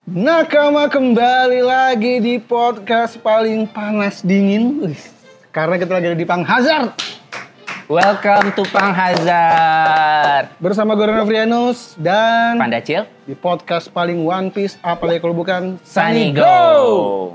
Nakama kembali lagi di podcast paling panas dingin. Karena kita lagi ada di Pang Hazard. Welcome to Pang Hazard. Bersama gue Renofrianus dan Pandacil di podcast paling One Piece, apalagi kalau bukan Sunny Go.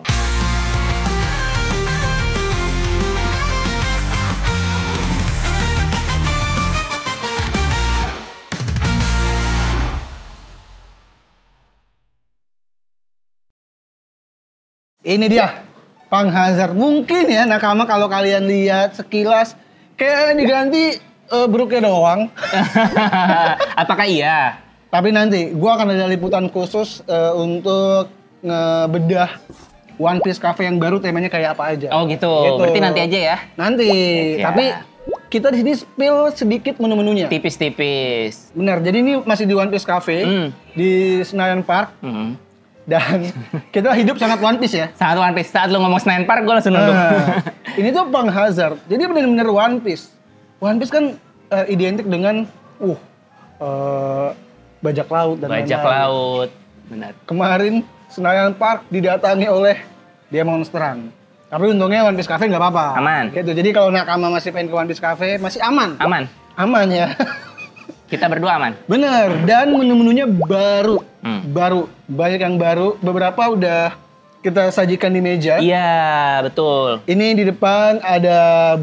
Ini dia Pang Hazard. Mungkin ya Nakama kalau kalian lihat sekilas kayak diganti Brooknya doang. Apakah iya? Tapi nanti gue akan ada liputan khusus untuk ngebedah One Piece Cafe yang baru, temanya kayak apa aja. Oh gitu. Berarti nanti aja ya. Nanti. Ya. Tapi kita di sini spill sedikit menu-menunya. Tipis-tipis. Benar. Jadi ini masih di One Piece Cafe di Senayan Park. Dan kita hidup sangat One Piece ya. Sangat One Piece. Saat lu ngomong Senayan Park, gue langsung nunduk. Ini tuh Pang Hazard. Jadi benar-benar One Piece. One Piece kan identik dengan bajak laut dan Bajak laut. Benar. Kemarin Senayan Park didatangi oleh Demonstran. Tapi untungnya One Piece Cafe nggak apa-apa. Aman. Gitu. Jadi kalau Nakama masih pengen ke One Piece Cafe masih aman. Aman. Aman ya. Kita berdua aman. Bener. Dan menu-menunya baru. Baru. Banyak yang baru. Beberapa udah kita sajikan di meja. Iya, betul. Ini di depan ada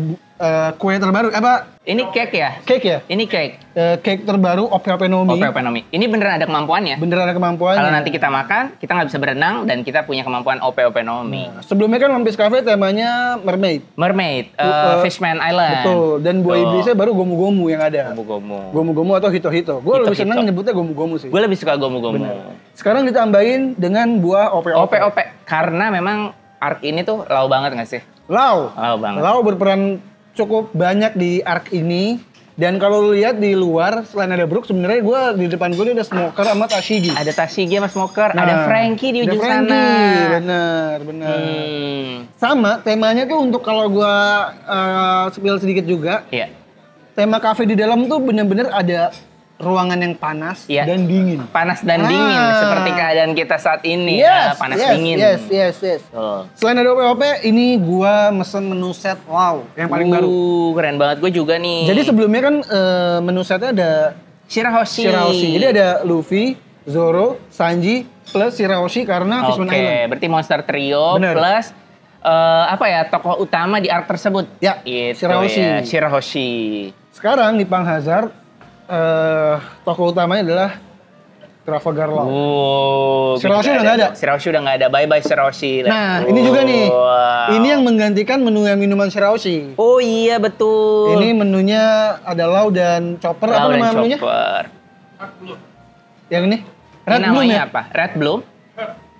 kue terbaru. Apa? Ini cake ya? Cake ya? Ini cake. Cake terbaru Ope-Ope Nomi. Ope-Ope Nomi. Ini beneran ada kemampuannya. Beneran ada kemampuannya. Kalau nanti kita makan, kita nggak bisa berenang dan kita punya kemampuan Ope-Ope Nomi. Sebelumnya kan One Piece Cafe temanya mermaid. Mermaid, Fishman Island. Betul. Dan buah iblisnya baru gomu-gomu yang ada. Gomu-gomu. Gomu-gomu atau hito-hito. Gue lebih Hito-hito. senang nyebutnya gomu-gomu sih. Gue lebih suka gomu-gomu. Sekarang ditambahin dengan buah Ope-Ope. Ope-Ope. Karena memang arc ini tuh lau banget nggak sih? Lau. Lau banget. Lau berperan cukup banyak di arc ini. Dan kalau lu lihat di luar, selain ada Brook, sebenarnya di depan gue ada Smoker sama Tashigi. Ada Tashigi sama Smoker, ada Frankie di ujung sana. Bener. Sama, temanya tuh untuk kalau gue spill sedikit juga. Iya. Tema cafe di dalam tuh bener-bener ada ruangan yang panas dan dingin. Panas dan dingin, seperti keadaan kita saat ini. Panas dingin. Yes. Selain ada Ope-Ope, ini gua mesen menu set yang paling baru. Keren banget, gue juga nih. Jadi sebelumnya kan menu setnya ada Shirahoshi. Jadi ada Luffy, Zoro, Sanji, plus Shirahoshi karena Fishman Island. Berarti Monster Trio plus tokoh utama di arc tersebut. Ya, gitu Shirahoshi. Ya, Shirahoshi. Sekarang di Pang Hazard, tokoh utamanya adalah Trafalgar Law. Shirahoshi udah nggak ada. Shirahoshi udah nggak ada. Bye bye Shirahoshi. Nah, ini juga nih. Ini yang menggantikan menu yang minuman Shirahoshi. Oh iya betul. Ini menunya ada Law dan Chopper. Law apa dan nama menunya? Chopper. Yang ini? Red Ini Bloom namanya ya? apa? Red Bloom?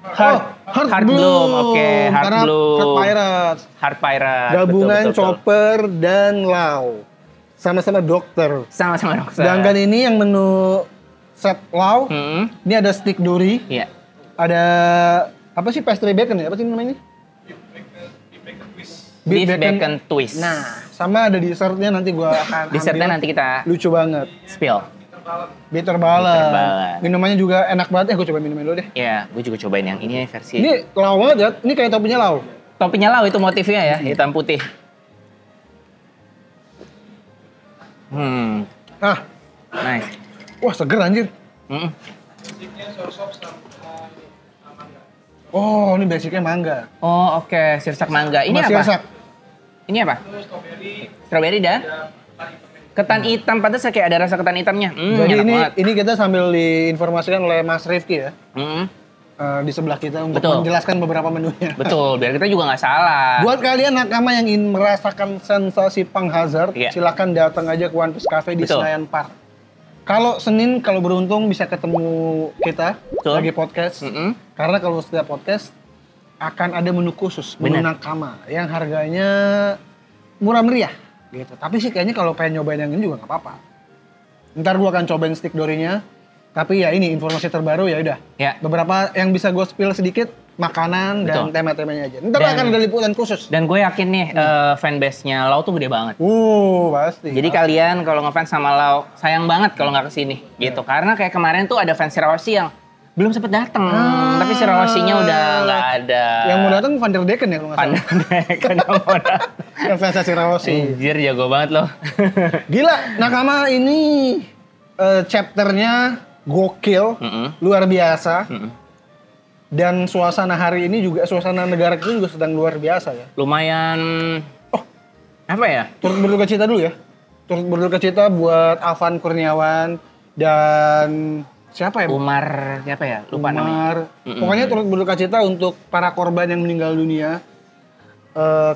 Heart Bloom. Oke, Heart Bloom. Heart Pirates. Heart Pirates. Gabungan betul. Chopper dan Law. Sama-sama dokter. Sama-sama dokter. Sedangkan ini yang menu set Law. Ini ada stick dori. Iya. Ada apa sih pastry bacon ya? Apa sih namanya? Beef bacon twist. Nah, sama ada dessertnya nanti gua akan Dessertnya ambil. nanti kita Lucu banget. spill. Bitter banget. Minumannya juga enak banget ya, gue coba minumin dulu deh. Iya, gue juga cobain yang ini versi. Ini Law banget ya, ini kayak topinya Law. Topinya Law itu motifnya ya, hitam putih. Nice. Wah seger anjir. Oh ini basicnya mangga. Oh oke, sirsak mangga. Ini Mas apa? sirsak. Ini apa? Strawberry dan ketan hitam. Pantas kayak ada rasa ketan hitamnya. Jadi enak banget. ini kita sambil diinformasikan oleh Mas Rifki ya. Di sebelah kita untuk menjelaskan beberapa menunya. Betul, biar kita juga nggak salah. Buat kalian Nakama yang ingin merasakan sensasi Pang Hazard, silakan datang aja ke One Piece Cafe di Senayan Park. Kalau Senin, kalau beruntung bisa ketemu kita lagi podcast. Karena kalau setiap podcast akan ada menu khusus, menu Nakama yang harganya murah meriah gitu. Tapi sih kayaknya kalau pengen nyobain yang ini juga nggak apa-apa. Ntar gua akan cobain stick dorinya. Tapi ya ini informasi terbaru ya udah. Ya. Beberapa yang bisa gue spill sedikit, makanan dan tema-temanya aja. Ntar akan ada liputan khusus. Dan gue yakin nih fanbase-nya Lau tuh gede banget. Pasti. Jadi kalian kalau ngefans sama Lau, sayang banget kalau nggak kesini gitu. Karena kayak kemarin tuh ada fans Shirahoshi yang Belum sempet datang, tapi si Rossi-nya udah nggak ada. Yang mau datang Van der Decken ya kalau nggak salah. Van der Decken yang mau datang. Yang fansnya si Rossi. Anjir, jago banget loh. Gila, Nakama ini chapternya gokil, luar biasa. Dan suasana hari ini juga, suasana negara itu juga sedang luar biasa ya. Lumayan, apa ya? Turut berduka cita dulu ya. Turut berduka cita buat Afan Kurniawan dan siapa ya? Umar, siapa ya? Lupa namanya. Pokoknya turut berduka cita untuk para korban yang meninggal dunia.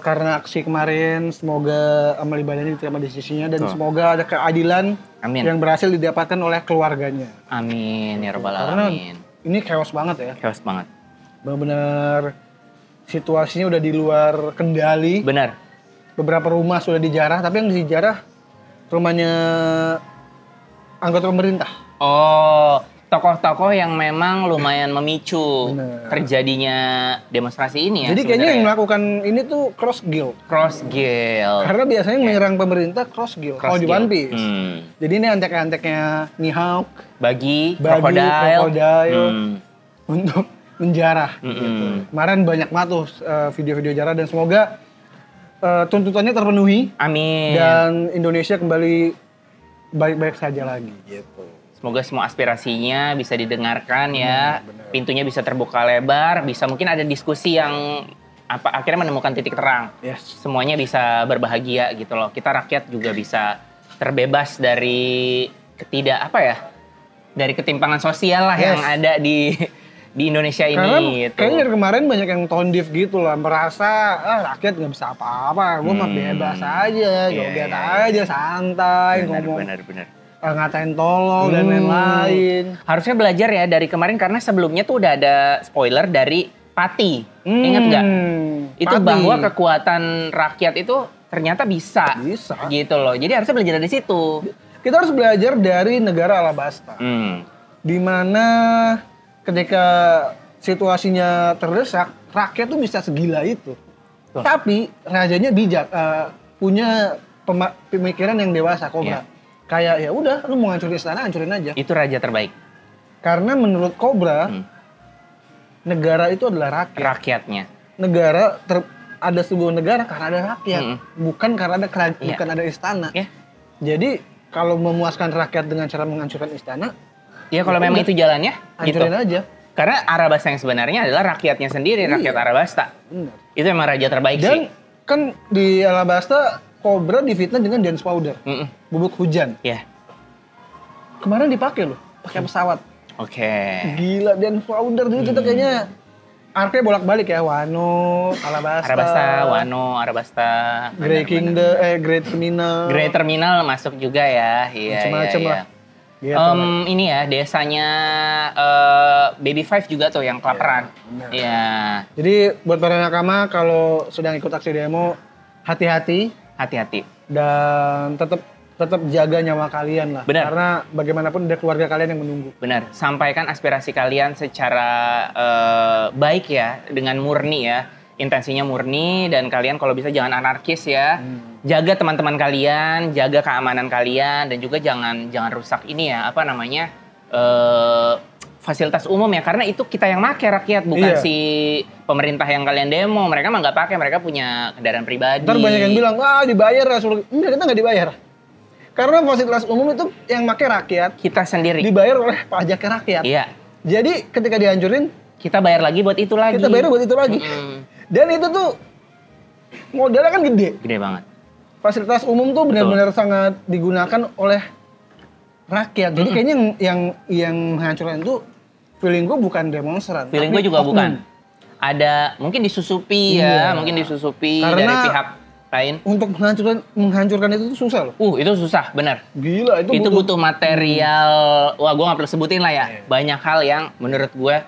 Karena aksi kemarin, semoga amal ibadahnya diterima di sisinya. Dan semoga ada keadilan yang berhasil didapatkan oleh keluarganya. Amin, ya rabbal Karena alamin. ini chaos banget ya. Chaos banget. Benar-benar situasinya udah di luar kendali. Benar. Beberapa rumah sudah dijarah, tapi yang dijarah rumahnya anggota pemerintah. Oh, tokoh-tokoh yang memang lumayan memicu terjadinya demonstrasi ini ya. Jadi kayaknya yang melakukan ini tuh cross guild. Cross guild. Karena biasanya menyerang pemerintah cross guild. Kalau di One Piece. Jadi ini antek-anteknya Mihawk, bagi Crocodile. Untuk menjarah. Gitu. Kemarin banyak banget tuh video-video jarah dan semoga tuntutannya terpenuhi. Amin. Dan Indonesia kembali baik-baik saja lagi gitu. Semoga semua aspirasinya bisa didengarkan ya. Bener. Pintunya bisa terbuka lebar, bisa mungkin ada diskusi yang akhirnya menemukan titik terang. Yes. Semuanya bisa berbahagia gitu loh. Kita rakyat juga bisa terbebas dari dari ketimpangan sosial lah yang ada di Indonesia ini. Karena gitu. Kayaknya dari kemarin banyak yang tone deaf gitu lah, merasa rakyat nggak bisa apa-apa, gue mah bebas aja, joget aja, santai, ngomong. Benar. Ngatain tolol dan lain-lain. Harusnya belajar ya dari kemarin karena sebelumnya tuh udah ada spoiler dari Pati. Ingat nggak? Itu Pati. Bahwa kekuatan rakyat itu ternyata bisa. Gitu loh. Jadi harusnya belajar dari situ. Kita harus belajar dari negara Alabasta. Di mana ketika situasinya terdesak, rakyat tuh bisa segila itu. Tapi rajanya bijak, punya pemikiran yang dewasa, Cobra. Kayak ya udah, lu mau hancurin istana, hancurin aja. Itu raja terbaik. Karena menurut Cobra, negara itu adalah rakyat. Rakyatnya. Ada sebuah negara karena ada rakyat, bukan karena ada bukan ada istana. Jadi kalau memuaskan rakyat dengan cara menghancurkan istana, ya kalau memang itu jalannya, hancurin aja. Karena Arabasta yang sebenarnya adalah rakyatnya sendiri, rakyat Arabasta. Benar. Itu emang raja terbaik sih. Dan kan di Alabasta Cobra difitnah dengan dance powder, bubuk hujan. Iya. Kemarin dipakai loh, pakai pesawat. Oke. Gila, dance powder dulu kita kayaknya arke bolak-balik ya, Wano, Alabasta, Arabasta, Grey Kingdom, Great Terminal. Great Terminal masuk juga ya, iya. Macam-macam lah. Gitu. Ini ya desanya Baby Five juga tuh yang kelaparan. Iya. Jadi buat para nakama kalau sedang ikut aksi demo, hati-hati. Dan tetap jaga nyawa kalian lah. Benar. Karena bagaimanapun ada keluarga kalian yang menunggu. Benar. Sampaikan aspirasi kalian secara baik ya, dengan murni ya. Intensinya murni dan kalian kalau bisa jangan anarkis ya. Jaga teman-teman kalian, jaga keamanan kalian dan juga jangan rusak ini ya, fasilitas umum ya, karena itu kita yang make rakyat, bukan si pemerintah yang kalian demo. Mereka mah nggak pakai, mereka punya kendaraan pribadi. Ntar banyak yang bilang, wah dibayar ya. Enggak, kita nggak dibayar. Karena fasilitas umum itu yang make rakyat. Kita sendiri. Dibayar oleh pajak rakyat. Iya. Jadi ketika dihancurin, kita bayar lagi buat itu lagi. Dan itu tuh modalnya kan gede. Gede banget. Fasilitas umum tuh benar-benar sangat digunakan oleh rakyat. Jadi kayaknya yang menghancurkan itu feeling gue bukan demonstran. Feeling gue juga bukan. Ada mungkin disusupi karena dari pihak lain. Untuk menghancurkan itu tuh susah loh. Itu susah, benar. Gila, itu butuh material. Wah, gue nggak perlu sebutin lah ya. Banyak hal yang menurut gue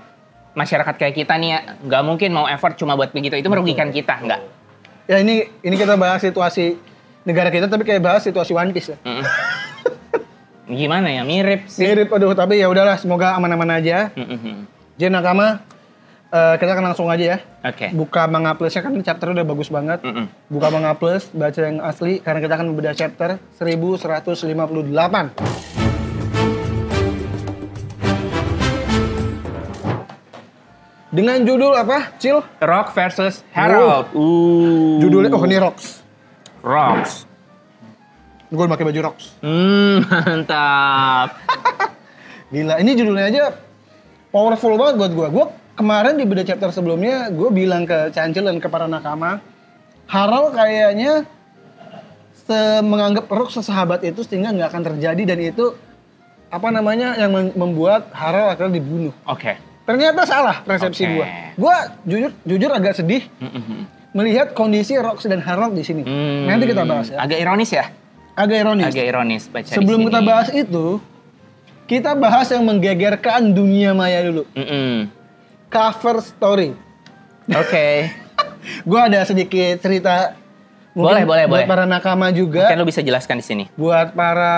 masyarakat kayak kita nih ya nggak mungkin mau effort cuma buat begitu. Itu merugikan kita, nggak? Ya ini kita bahas situasi negara kita, tapi kayak bahas situasi One Piece ya. Gimana ya, mirip sih. Aduh, tapi ya udahlah, semoga aman-aman aja. Jadi nakama, kita akan langsung aja ya. Oke. Buka Manga Plus-nya, kan chapter udah bagus banget. Buka Manga Plus, baca yang asli, karena kita akan membedah chapter 1158. Dengan judul apa, Cil? Rock versus Harold. Judulnya, ini Rocks. Rocks. Gue pakai baju Rocks. Mantap. Gila, ini judulnya aja powerful banget buat gue. Gue kemarin di beda chapter sebelumnya, gue bilang ke Cancil dan ke para nakama, Harold kayaknya menganggap Rock sesahabat itu sehingga nggak akan terjadi, dan itu yang membuat Harold akhirnya dibunuh. Oke. Ternyata salah persepsi gue. Gue jujur agak sedih melihat kondisi Rox dan Harold di sini. Nanti kita bahas ya. Agak ironis ya? Agak ironis baca sebelum kita bahas itu, kita bahas yang menggegerkan dunia maya dulu. Cover story. Oke. Gue ada sedikit cerita. Boleh. Buat para nakama juga. Mungkin lo bisa jelaskan di sini. Buat para,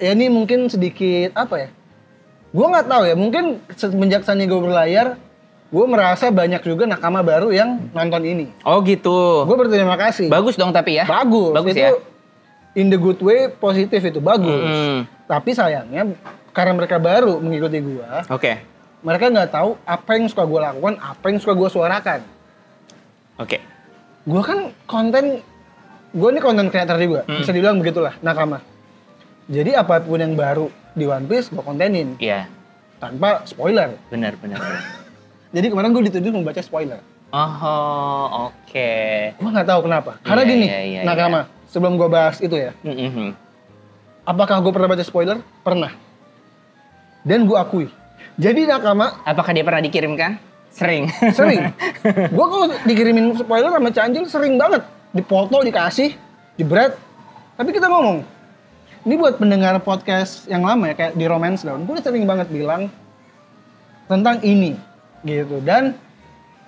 ya ini mungkin sedikit apa ya? Gue nggak tahu ya, mungkin semenjak Sandiaga berlayar, gue merasa banyak juga nakama baru yang nonton ini. Oh gitu. Gue berterima kasih. Bagus dong tapi ya? Bagus itu ya? In the good way, positif itu, bagus. Tapi sayangnya, karena mereka baru mengikuti gue, mereka nggak tahu apa yang suka gue lakukan, apa yang suka gue suarakan. Gue kan gue ini konten creator juga, bisa dibilang begitulah, nakama. Jadi apapun yang baru di One Piece gue kontenin. Iya. Tanpa spoiler. Benar. Jadi kemarin gue dituduh membaca spoiler. Oh, oke. Gue nggak tahu kenapa. Karena gini, nakama. Sebelum gue bahas itu ya. Apakah gue pernah baca spoiler? Pernah. Dan gue akui. Jadi nakama. Apakah dia pernah dikirimkan? Sering. Gue kalau dikirimin spoiler sama Cancil sering banget. Dipoto, dikasih, jebret. Tapi kita ngomong. Ini buat pendengar podcast yang lama ya, kayak di Romance Down, gue sering banget bilang tentang ini, gitu. Dan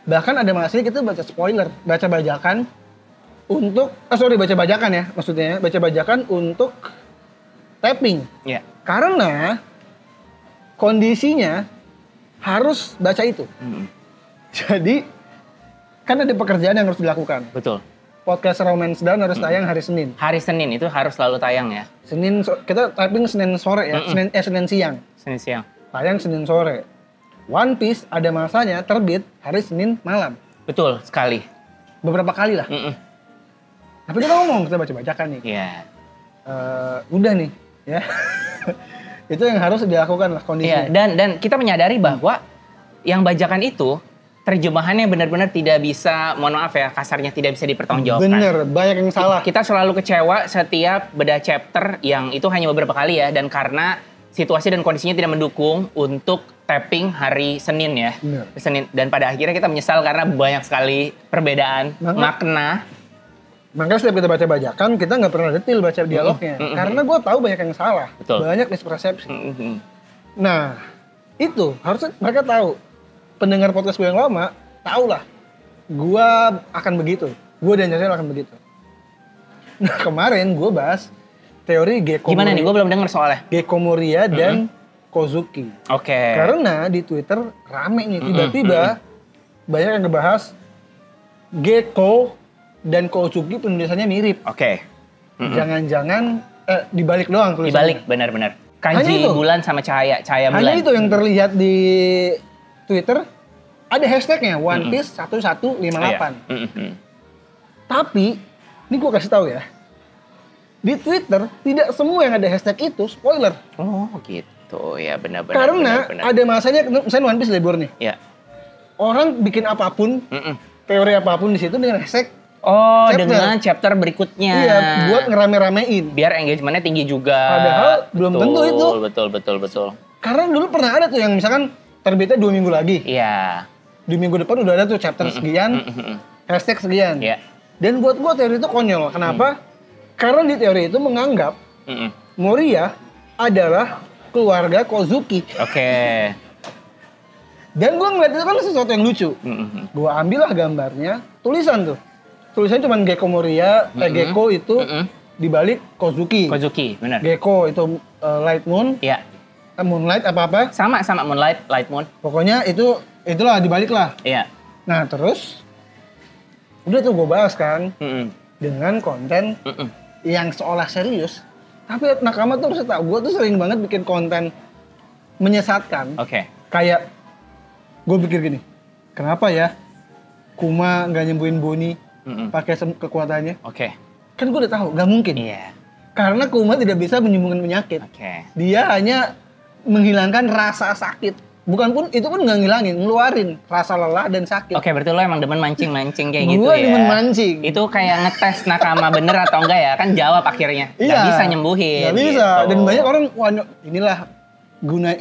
bahkan ada masanya kita baca spoiler, baca bajakan untuk, baca bajakan ya, maksudnya baca bajakan untuk tapping. Iya. Karena kondisinya harus baca itu. Jadi kan ada pekerjaan yang harus dilakukan. Betul. Podcast Romance Down harus tayang hari Senin. Hari Senin itu harus selalu tayang ya? Senin, kita typing Senin sore ya, Senin siang. Senin siang. Tayang Senin sore. One Piece ada masanya terbit hari Senin malam. Betul sekali. Beberapa kali lah. Tapi kita ngomong, kita baca-bacakan nih. Iya. Udah nih, ya. Itu yang harus dilakukan lah kondisinya. Iya, dan kita menyadari bahwa yang bajakan itu terjemahannya benar-benar tidak bisa, mohon maaf ya, kasarnya tidak bisa dipertanggungjawabkan. Bener, banyak yang salah. Kita selalu kecewa setiap beda chapter yang itu hanya beberapa kali ya, dan karena situasi dan kondisinya tidak mendukung untuk tapping hari Senin ya. Bener. Senin, dan pada akhirnya kita menyesal karena banyak sekali perbedaan makna. Makanya setiap kita baca bajakan, kita nggak pernah detail baca dialognya. Karena gue tahu banyak yang salah. Betul. Banyak mispersepsi. Nah, itu harusnya mereka tahu. Pendengar podcast gue yang lama, tau lah, gue akan begitu. Gue dan Cancel akan begitu. Nah kemarin gue bahas teori Gekko Gimana Moria. nih, gue belum denger soalnya. Gekko Moria dan Kozuki. Karena di Twitter rame nih, tiba-tiba banyak yang ngebahas Gekko dan Kozuki penulisannya mirip. Jangan-jangan, dibalik doang tulisannya. Dibalik, benar-benar. Kanji bulan sama cahaya bulan. Hanya itu yang terlihat di Twitter, ada hashtagnya One Piece 1158. Tapi, ini gue kasih tahu ya, di Twitter tidak semua yang ada hashtag itu spoiler. Oh gitu, ya benar-benar. Karena ada masanya, misalnya One Piece libur nih. Ya. Orang bikin apapun, teori apapun di situ dengan hashtag. Dengan chapter berikutnya. Iya, buat ngerame-ramein. Biar engagementnya tinggi juga. Padahal belum tentu itu. Betul. Karena dulu pernah ada tuh yang misalkan terbitnya 2 minggu lagi. Iya. Di minggu depan udah ada tuh chapter sekian, hashtag sekian. Iya. Dan buat gue teori itu konyol. Kenapa? Karena di teori itu menganggap Moria adalah keluarga Kozuki. Dan gue ngeliat itu kan sesuatu yang lucu. Gue ambillah gambarnya, tulisan tuh. Tulisannya cuma Gekko Moria, Gekko itu dibalik Kozuki. Benar. Gekko itu Light Moon. Iya. Moonlight apa-apa. Sama Moonlight, Light Moon. Pokoknya itulah dibalik lah. Iya. Nah terus, udah tuh gue bahas kan. Dengan konten yang seolah serius. Tapi nakama tuh harus tahu, gue tuh sering banget bikin konten menyesatkan. Kayak, gue pikir gini, kenapa ya Kuma nggak nyembuhin Bonnie pakai kekuatannya? Oke. Kan gue udah tahu, nggak mungkin. Iya. Karena Kuma tidak bisa menyembuhkan penyakit. Dia hanya menghilangkan rasa sakit. Bukan pun, itu pun nggak ngilangin, ngeluarin rasa lelah dan sakit. Oke, berarti lo emang demen mancing-mancing kayak gitu ya? Gue demen mancing. Itu kayak ngetes nakama bener atau enggak ya? Kan jawab akhirnya. Iya. Gak bisa nyembuhin. Gak bisa. Gitu. Dan banyak orang, wah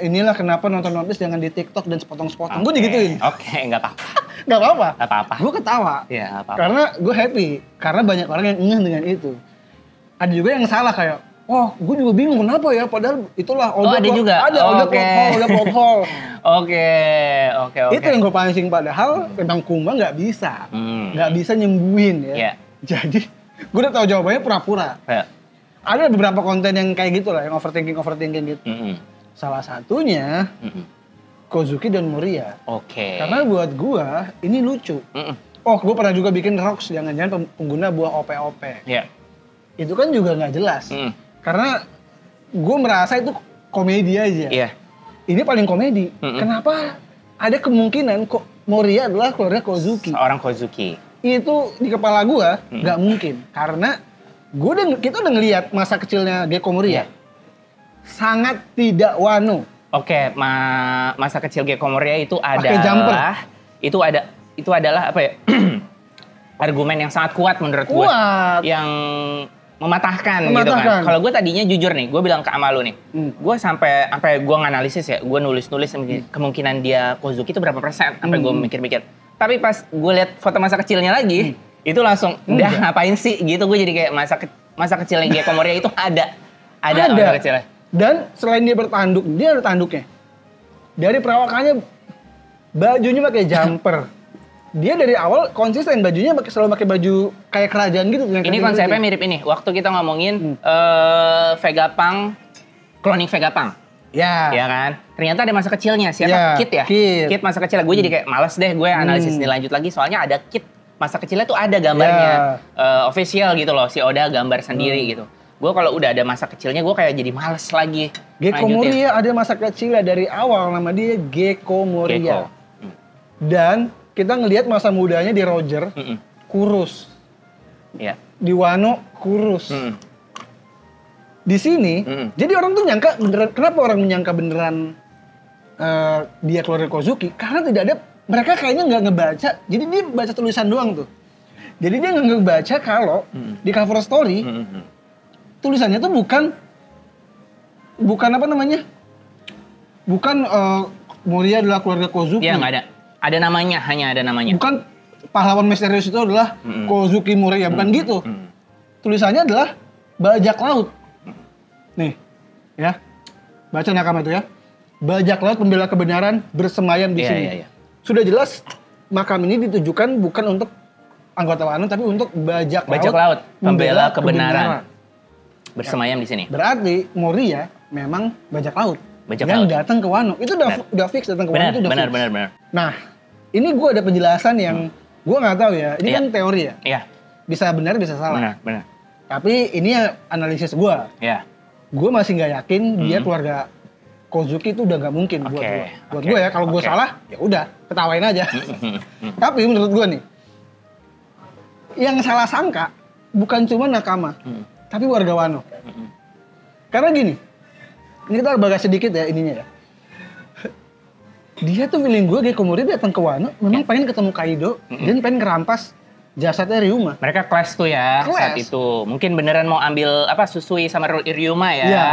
inilah kenapa nonton One Piece jangan di TikTok dan sepotong-sepotong. Gue digituin. Oke, nggak apa-apa. Nggak apa-apa. Nggak apa-apa. Gue ketawa. Iya, apa-apa. Karena gue happy. Karena banyak orang yang ngeh dengan itu. Ada juga yang salah kayak, oh, gue juga bingung kenapa ya, padahal itulah ada juga? Ada plot hole. Oke. Itu yang gue pancing, padahal memang Kuma nggak bisa. Nggak bisa nyembuhin ya. Yeah. Jadi, gue udah tahu jawabannya pura-pura. Yeah. Ada beberapa konten yang kayak gitu lah, yang overthinking gitu. Salah satunya, Kozuki dan Moria. Oke. Karena buat gue, ini lucu. Oh, gue pernah juga bikin Rocks, jangan-jangan pengguna buah OP-OP. Iya. Itu kan juga nggak jelas. Karena gue merasa itu komedi aja. Iya. Ini paling komedi. Kenapa ada kemungkinan kok Moria adalah keluarga Kozuki? Seorang Kozuki. Itu di kepala gue nggak mungkin. Karena kita udah ngelihat masa kecilnya Gecko Moria. Sangat tidak wano. Oke, masa kecil Gecko Moria itu Pakai jumper. Itu adalah apa ya? Argumen yang sangat kuat menurut gue. Yang mematahkan gitu kan. Kalau gue tadinya jujur nih, gue bilang ke ama lu nih. Gue sampai gue nganalisis ya, gue nulis kemungkinan dia Kozuki itu berapa persen, sampai gue mikir-mikir. Tapi pas gue lihat foto masa kecilnya lagi, itu langsung udah ngapain sih gitu. Gue jadi kayak masa kecilnya Gecko Moria itu ada masa kecilnya. Dan selain dia bertanduk, dia ada tanduknya. Dari perawakannya bajunya pakai jumper. Dia dari awal konsisten bajunya selalu pakai baju kayak kerajaan gitu. Ini konsepnya mirip ini. Waktu kita ngomongin Vegapunk, cloning Vegapunk. Ya. Ya kan? Ternyata ada masa kecilnya. Siapa? Kid ya? Kid masa kecil. Gue jadi kayak males deh gue analisis ini lanjut lagi. Soalnya ada Kid. Masa kecilnya tuh ada gambarnya. Official gitu loh. Si Oda gambar sendiri gitu. Gue kalau udah ada masa kecilnya gue kayak jadi males lagi. Gecko Moria ada masa kecilnya dari awal. Nama dia Gecko Moria. Dan kita ngelihat masa mudanya di Roger, kurus. Iya. Di Wano, kurus. Di sini, jadi orang tuh nyangka beneran. Kenapa orang menyangka beneran dia keluarga Kozuki? Karena tidak ada, mereka kayaknya nggak ngebaca. Jadi dia baca tulisan doang tuh. Jadi dia nggak ngebaca kalau di cover story, tulisannya tuh bukan apa namanya? Bukan Moria adalah keluarga Kozuki. Iya, nggak ada. Ada namanya, hanya ada namanya. Bukan pahlawan misterius itu adalah Kozuki Moria, bukan gitu. Tulisannya adalah bajak laut. Nih, ya. Baca nakama itu ya. Bajak laut pembela kebenaran bersemayam di sini. Sudah jelas makam ini ditujukan bukan untuk anggota Wano, tapi untuk bajak laut pembela kebenaran. Bersemayam di sini. Berarti Moria memang bajak laut. Yang datang ke Wano. Itu udah fix datang ke Wano itu udah fix. Benar. Nah, ini gue ada penjelasan yang gue nggak tahu ya. Ini kan teori ya. Iya. Bisa benar, bisa salah. Benar. Tapi ini analisis gue. Iya. Gue masih nggak yakin dia keluarga Kozuki itu udah nggak mungkin buat gue. Buat gue ya, kalau gue salah, ya udah ketawain aja. Tapi menurut gue nih, yang salah sangka bukan cuma nakama, tapi warga Wano. Karena gini. Ini kita bahas sedikit ya ininya ya. Dia tuh feeling gue Gecko Moria datang ke Wano memang pengen ketemu Kaido dan pengen kerampas jasadnya Ryuma. Mereka clash tuh ya saat itu. Mungkin beneran mau ambil Susui sama Ryuma ya. Iya.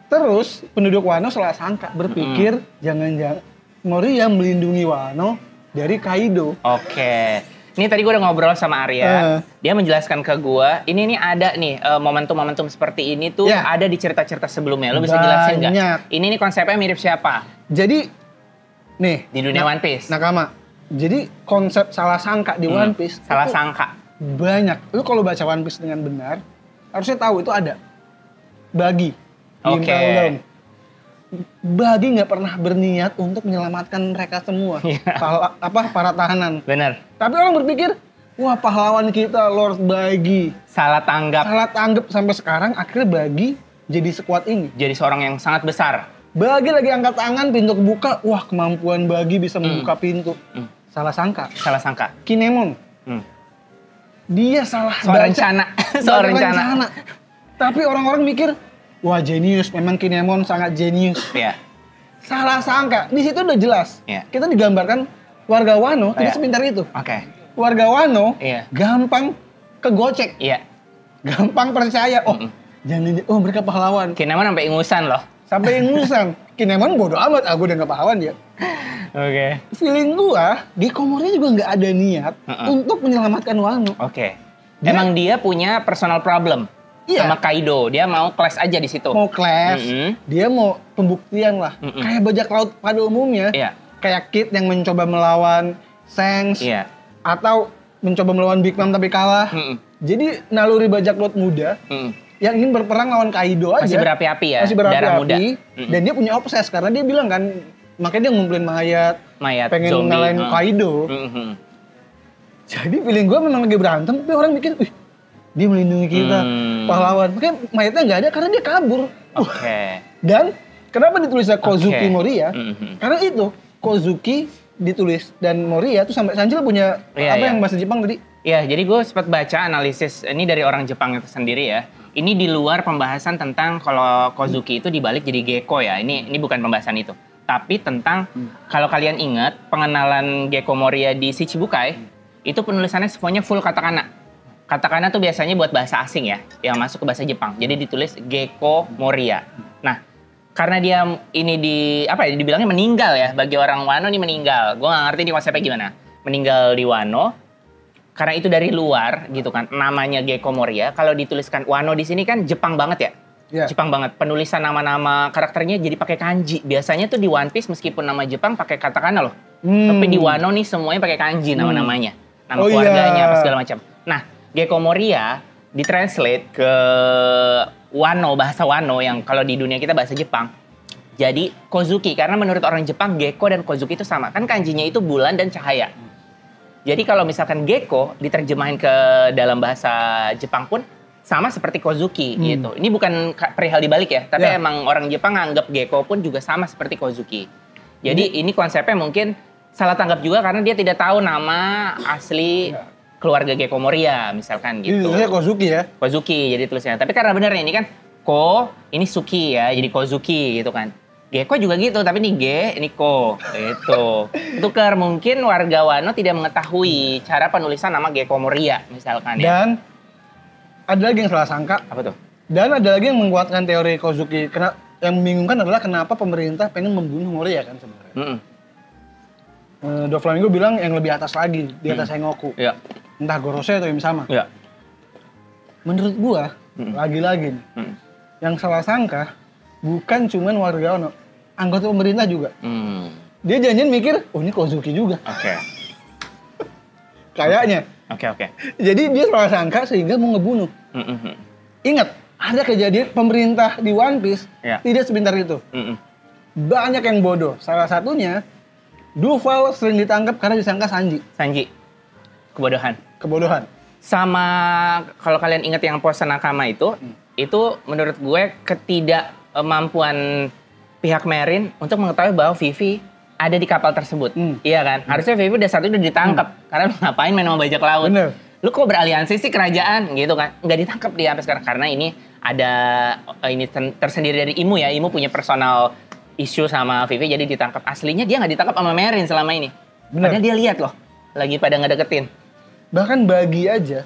Terus penduduk Wano salah sangka berpikir jangan-jangan Moria melindungi Wano dari Kaido. Oke. Ini tadi gue udah ngobrol sama Arya, dia menjelaskan ke gue, ini ada nih momentum-momentum seperti ini tuh ada di cerita-cerita sebelumnya. Lo bisa jelasin nggak? Ini nih konsepnya mirip siapa? Jadi, nih di dunia One Piece. Nakama. Jadi konsep salah sangka di One Piece. Salah sangka. Banyak. Lo kalau baca One Piece dengan benar, harusnya tahu itu ada. Bagi. Oke. Bagi nggak pernah berniat untuk menyelamatkan mereka semua, para tahanan. Benar. Tapi orang berpikir, wah pahlawan kita Lord Bagi. Salah tanggap sampai sekarang akhirnya Bagi jadi sekuat ini. Jadi seorang yang sangat besar. Bagi lagi angkat tangan, pintu kebuka. Wah, kemampuan Bagi bisa membuka pintu. Salah sangka. Kinemon. Dia salah soal rencana. Soal rencana. Tapi orang-orang mikir, wah jenius. Memang Kinemon sangat jenius. Iya. Salah sangka. Di situ udah jelas. Iya. Kita digambarkan warga Wano tidak sepintar itu. Oke. Warga Wano gampang kegocek. Iya. Gampang percaya. Oh mereka pahlawan. Kinemon sampai ingusan loh. Kinemon bodo amat, aku udah gak pahlawan dia. Oke. Feeling gua, Gecko Moria juga gak ada niat untuk menyelamatkan Wano. Oke. Emang dia punya personal problem sama Kaido. Dia mau clash aja di situ. Mau clash, dia mau pembuktian lah. Kayak bajak laut pada umumnya. Kayak Kid yang mencoba melawan Shanks. Atau mencoba melawan Big Mom tapi kalah. Jadi naluri bajak laut muda yang ingin berperang lawan Kaido aja. Masih berapi-api ya, masih berapi-api. Dan dia punya obses, karena dia bilang kan, makanya dia ngumpulin mayat pengen zombie, ngalahin Kaido. Jadi feeling gue memang lagi berantem, tapi orang mikir, wih, dia melindungi kita, pahlawan. Makanya mayatnya nggak ada karena dia kabur. Dan kenapa ditulisnya Kozuki Moria? Karena itu, Kozuki ditulis, dan Moria tuh sampai Sanjil punya yang bahasa Jepang tadi? Iya, jadi gue sempat baca analisis, ini dari orang Jepang itu sendiri ya. Ini di luar pembahasan tentang kalau Kozuki itu dibalik jadi Gecko ya. Ini bukan pembahasan itu. Tapi tentang kalau kalian ingat pengenalan Gecko Moria di Shichibukai, itu penulisannya semuanya full katakana. Katakana tuh biasanya buat bahasa asing ya, yang masuk ke bahasa Jepang. Jadi ditulis Gecko Moria. Nah, karena dia ini dibilangnya meninggal ya, bagi orang Wano ini meninggal. Gue nggak ngerti ini konsepnya gimana. Meninggal di Wano. Karena itu dari luar gitu kan, namanya Gecko Moria. Kalau dituliskan Wano di sini kan Jepang banget ya. Jepang banget. Penulisan nama-nama karakternya jadi pakai kanji. Biasanya tuh di One Piece meskipun nama Jepang pakai katakana loh. Tapi di Wano nih semuanya pakai kanji nama-namanya. Nama keluarganya apa segala macam. Nah, Gecko Moria ditranslate ke Wano, bahasa Wano yang kalau di dunia kita bahasa Jepang. Jadi Kozuki, karena menurut orang Jepang Gecko dan Kozuki itu sama. Kan kanjinya itu bulan dan cahaya. Jadi kalau misalkan Gecko diterjemahin ke dalam bahasa Jepang pun sama seperti Kozuki gitu. Ini bukan perihal dibalik ya, tapi emang orang Jepang nganggap Gecko pun juga sama seperti Kozuki. Jadi ini konsepnya mungkin salah tanggap juga karena dia tidak tahu nama asli keluarga Gecko Moria misalkan gitu. Ini Kozuki ya? Kozuki jadi tulisannya. Tapi karena bener ini kan Ko, ini Suki ya, jadi Kozuki gitu kan. Gecko juga gitu, tapi ini G, ini Ko, gitu. Tukar mungkin warga Wano tidak mengetahui cara penulisan nama Gecko Moria, misalkan ya. Dan ada lagi yang salah sangka. Apa tuh? Dan ada lagi yang menguatkan teori Kozuki. Yang membingungkan adalah kenapa pemerintah pengen membunuh Moria kan sebenarnya. Doflamingo bilang yang lebih atas lagi, di atas Sengoku. Entah Gorosei atau yang sama. Menurut gua, lagi-lagi nih, yang salah sangka bukan cuman warga Wano, anggota pemerintah juga. Dia janjian mikir, oh ini Kozuki juga. Kayaknya. Jadi dia salah sangka sehingga mau ngebunuh. Ingat, ada kejadian pemerintah di One Piece tidak sepintar itu. Banyak yang bodoh. Salah satunya, Duval sering ditangkap karena disangka Sanji. Kebodohan. Sama kalau kalian ingat yang pose Nakama itu menurut gue ketidakmampuan pihak Marine untuk mengetahui bahwa Vivi ada di kapal tersebut. Iya kan? Harusnya Vivi udah ditangkap. Karena lu ngapain main sama bajak laut? Bener. Lu kok beraliansi sih kerajaan gitu kan? Nggak ditangkap dia sampai sekarang. Karena ini ada ini tersendiri dari Imu ya. Imu punya personal issue sama Vivi jadi ditangkap. Aslinya dia nggak ditangkap sama Marine selama ini. Padahal dia lihat loh. Lagi pada ngedeketin. Bahkan Bagi aja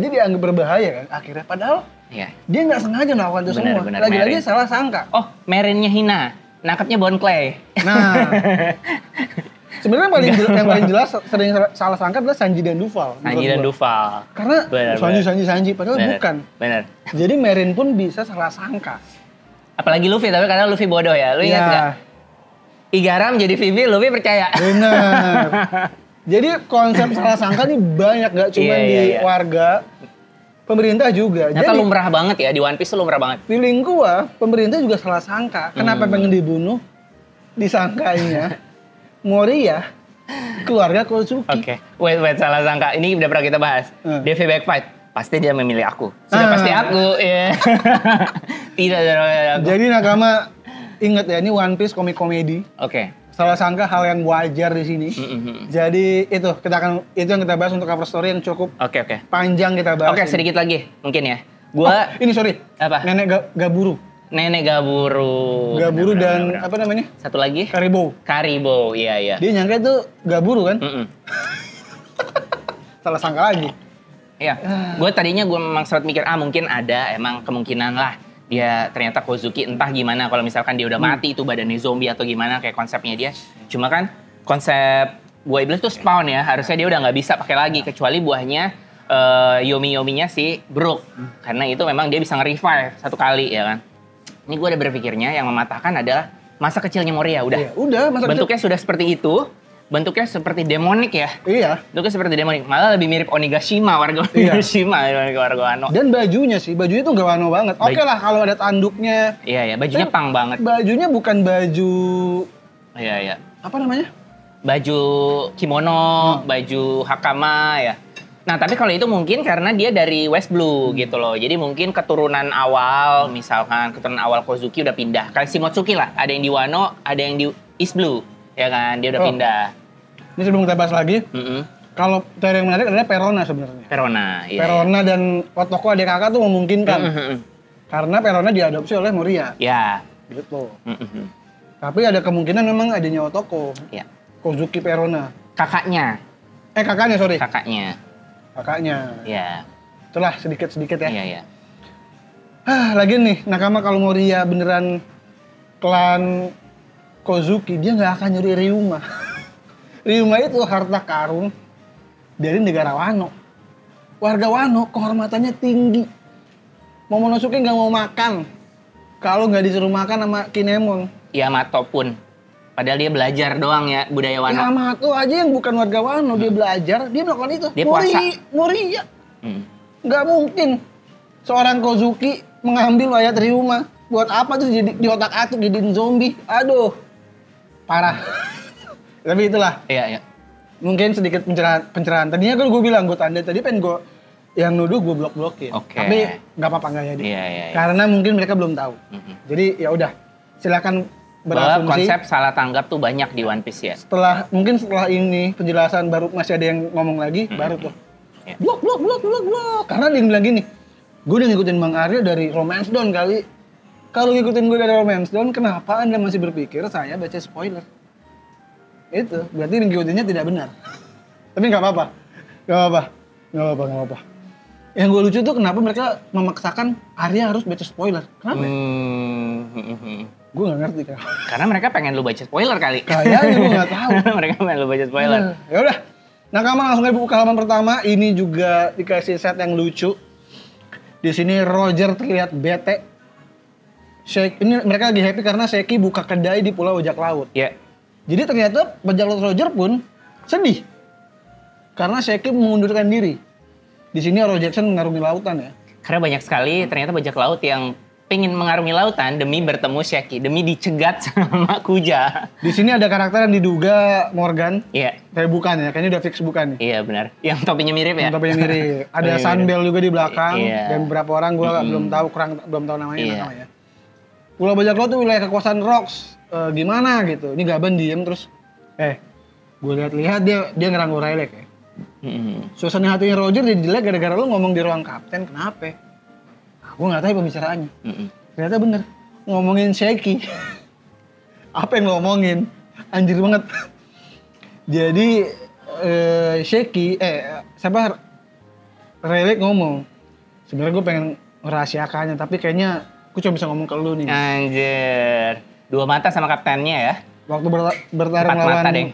dianggap berbahaya kan akhirnya. Padahal dia nggak sengaja melakukan itu semua. Lagi-lagi salah sangka. Oh, Marine-nya hina. Nangkapnya Bon Clay. Nah, sebenarnya yang paling jelas sering salah sangka adalah Sanji dan Duval. Karena Sanji, padahal bukan. Bener. Jadi Marine pun bisa salah sangka. Apalagi Luffy, tapi karena Luffy bodoh ya. Lu ingat nggak? Igaram jadi Vivi, Luffy percaya. Benar. Jadi konsep salah sangka nih banyak, gak cuma di warga, pemerintah juga. Nyata lumrah banget ya, di One Piece lumrah banget. Feeling gua, pemerintah juga salah sangka. Kenapa pengen dibunuh? Disangkanya Moria, keluarga Kozuki. Wait, salah sangka. Ini udah pernah kita bahas. Devi Backfight. pasti dia memilih aku. Sudah pasti aku, ya. Tidak ada aku. Jadi Nakama ingat ya, ini One Piece komedi. Oke. Salah sangka hal yang wajar di sini. Jadi itu yang kita bahas untuk cover story yang cukup panjang kita bahas. Oke, sedikit lagi mungkin ya. Gua ini sorry. Apa? Nenek Gaburu. Nenek Gaburu. Gaburu dan apa namanya? Satu lagi? Karibo, iya. Dia nyangka itu Gaburu kan? Salah sangka lagi. Iya. Gue memang sempat mikir, mungkin ada emang kemungkinan lah. Dia ternyata Kozuki entah gimana kalau misalkan dia udah mati itu badannya zombie atau gimana kayak konsepnya dia. Cuma kan konsep buah iblis tuh spawn ya. Harusnya dia udah nggak bisa pakai lagi kecuali buahnya Yomi-Yominya si Brook. Karena itu memang dia bisa nge-revive satu kali ya kan. Ini gue udah berpikirnya yang mematahkan adalah masa kecilnya Moria. Udah. Bentuknya sudah seperti itu. Bentuknya seperti demonik ya. Iya. Bentuknya seperti demonik. Malah lebih mirip Onigashima, warga Onigashima, warga Wano. Dan bajunya tuh gak Wano banget. Oke lah kalau ada tanduknya. Iya, bajunya pang banget. Bajunya bukan baju... Iya. Apa namanya? Baju kimono, baju hakama ya. Nah, tapi kalau itu mungkin karena dia dari West Blue gitu loh. Jadi mungkin keturunan awal, misalkan keturunan awal Kozuki udah pindah. Kayak Shimotsuki lah, ada yang di Wano, ada yang di East Blue. Ya kan, dia udah pindah. Ini sebelum kita bahas lagi, kalau teori yang menarik adalah Perona sebenarnya. Iya. Perona dan Otoko adik kakak tuh memungkinkan. Karena Perona diadopsi oleh Moria. Ya. Gitu. Tapi ada kemungkinan memang adanya Otoko. Iya. Kozuki Perona. Kakaknya. Kakaknya, sorry. Kakaknya. Iya. Itulah sedikit-sedikit ya. Iya. Lagi nih, Nakama kalau Moria beneran klan Kozuki, dia nggak akan nyuri Ryuma. Ryuma itu harta karun dari negara Wano. Warga Wano kehormatannya tinggi. Momonosuke nggak mau makan kalau nggak disuruh makan sama Kinemon. Yamato pun. Padahal dia belajar doang ya budaya Wano. Yamato aja yang bukan warga Wano, dia belajar, dia melakukan itu. Dia puasa. Moria. Nggak mungkin seorang Kozuki mengambil wayat Ryuma. Buat apa tuh di otak-atik jadiin zombie? Aduh. Parah. Tapi itulah. Iya. Mungkin sedikit pencerahan. Tadinya kan gue bilang, gue tanda tadi pengen gue yang nuduh gue blok-blokin. Tapi nggak apa-apa nggak jadi. Iya. Karena mungkin mereka belum tahu. Jadi ya udah, silakan berasumsi. Konsep salah tanggap tuh banyak di One Piece ya. Setelah ini penjelasan baru masih ada yang ngomong lagi, baru tuh. Blok. Karena dia bilang gini, gue udah ngikutin Bang Aryo dari Romance Dawn kali. Kalau ngikutin gue dari Romance Dawn, kenapa Anda masih berpikir saya baca spoiler? Itu, berarti ngikutinnya tidak benar. Tapi nggak apa-apa. Yang gue lucu tuh kenapa mereka memaksakan Arya harus baca spoiler. Kenapa? Gue nggak ngerti kan. Karena mereka pengen lu baca spoiler kali. Kayaknya gue nggak tahu. Mereka pengen lu baca spoiler. Ya udah. Nakama langsung aja buka halaman pertama. Ini juga dikasih set yang lucu. Di sini Roger terlihat bete. Ini mereka lagi happy karena Sheki buka kedai di Pulau Bajak Laut. Iya. Jadi ternyata Bajak Laut Roger pun sedih. Karena Sheki mengundurkan diri. Di sini Arrow Jackson mengarungi lautan ya. Karena banyak sekali ternyata bajak laut yang pengen mengarungi lautan demi bertemu Sheki, demi dicegat sama Kuja. Di sini ada karakter yang diduga Morgan. Iya. Tapi bukan ya, kayaknya udah fix bukan nih. Iya benar. Yang topinya mirip ya. Yang topinya mirip. Ada Sunbell juga di belakang. Iya. Dan beberapa orang gue belum tahu namanya. Namanya. Pulau Bajak Laut itu wilayah kekuasaan Rocks. Gimana gitu. Ini Gaban diem terus. Gue lihat-lihat dia ngerangkul Rayleigh ya. Suasana hatinya Roger jadi jelek gara-gara lu ngomong di ruang kapten. Kenapa? Gue nggak tahu pembicaraannya. Ternyata bener ngomongin Sheki. Apa yang ngomongin? Anjir banget. Jadi Sheki, siapa? Rayleigh ngomong. Sebenarnya gue pengen merahasiakannya, tapi kayaknya gue cuma bisa ngomong ke lu nih. Anjir. Dua mata sama kaptennya ya. Waktu bertarung lawan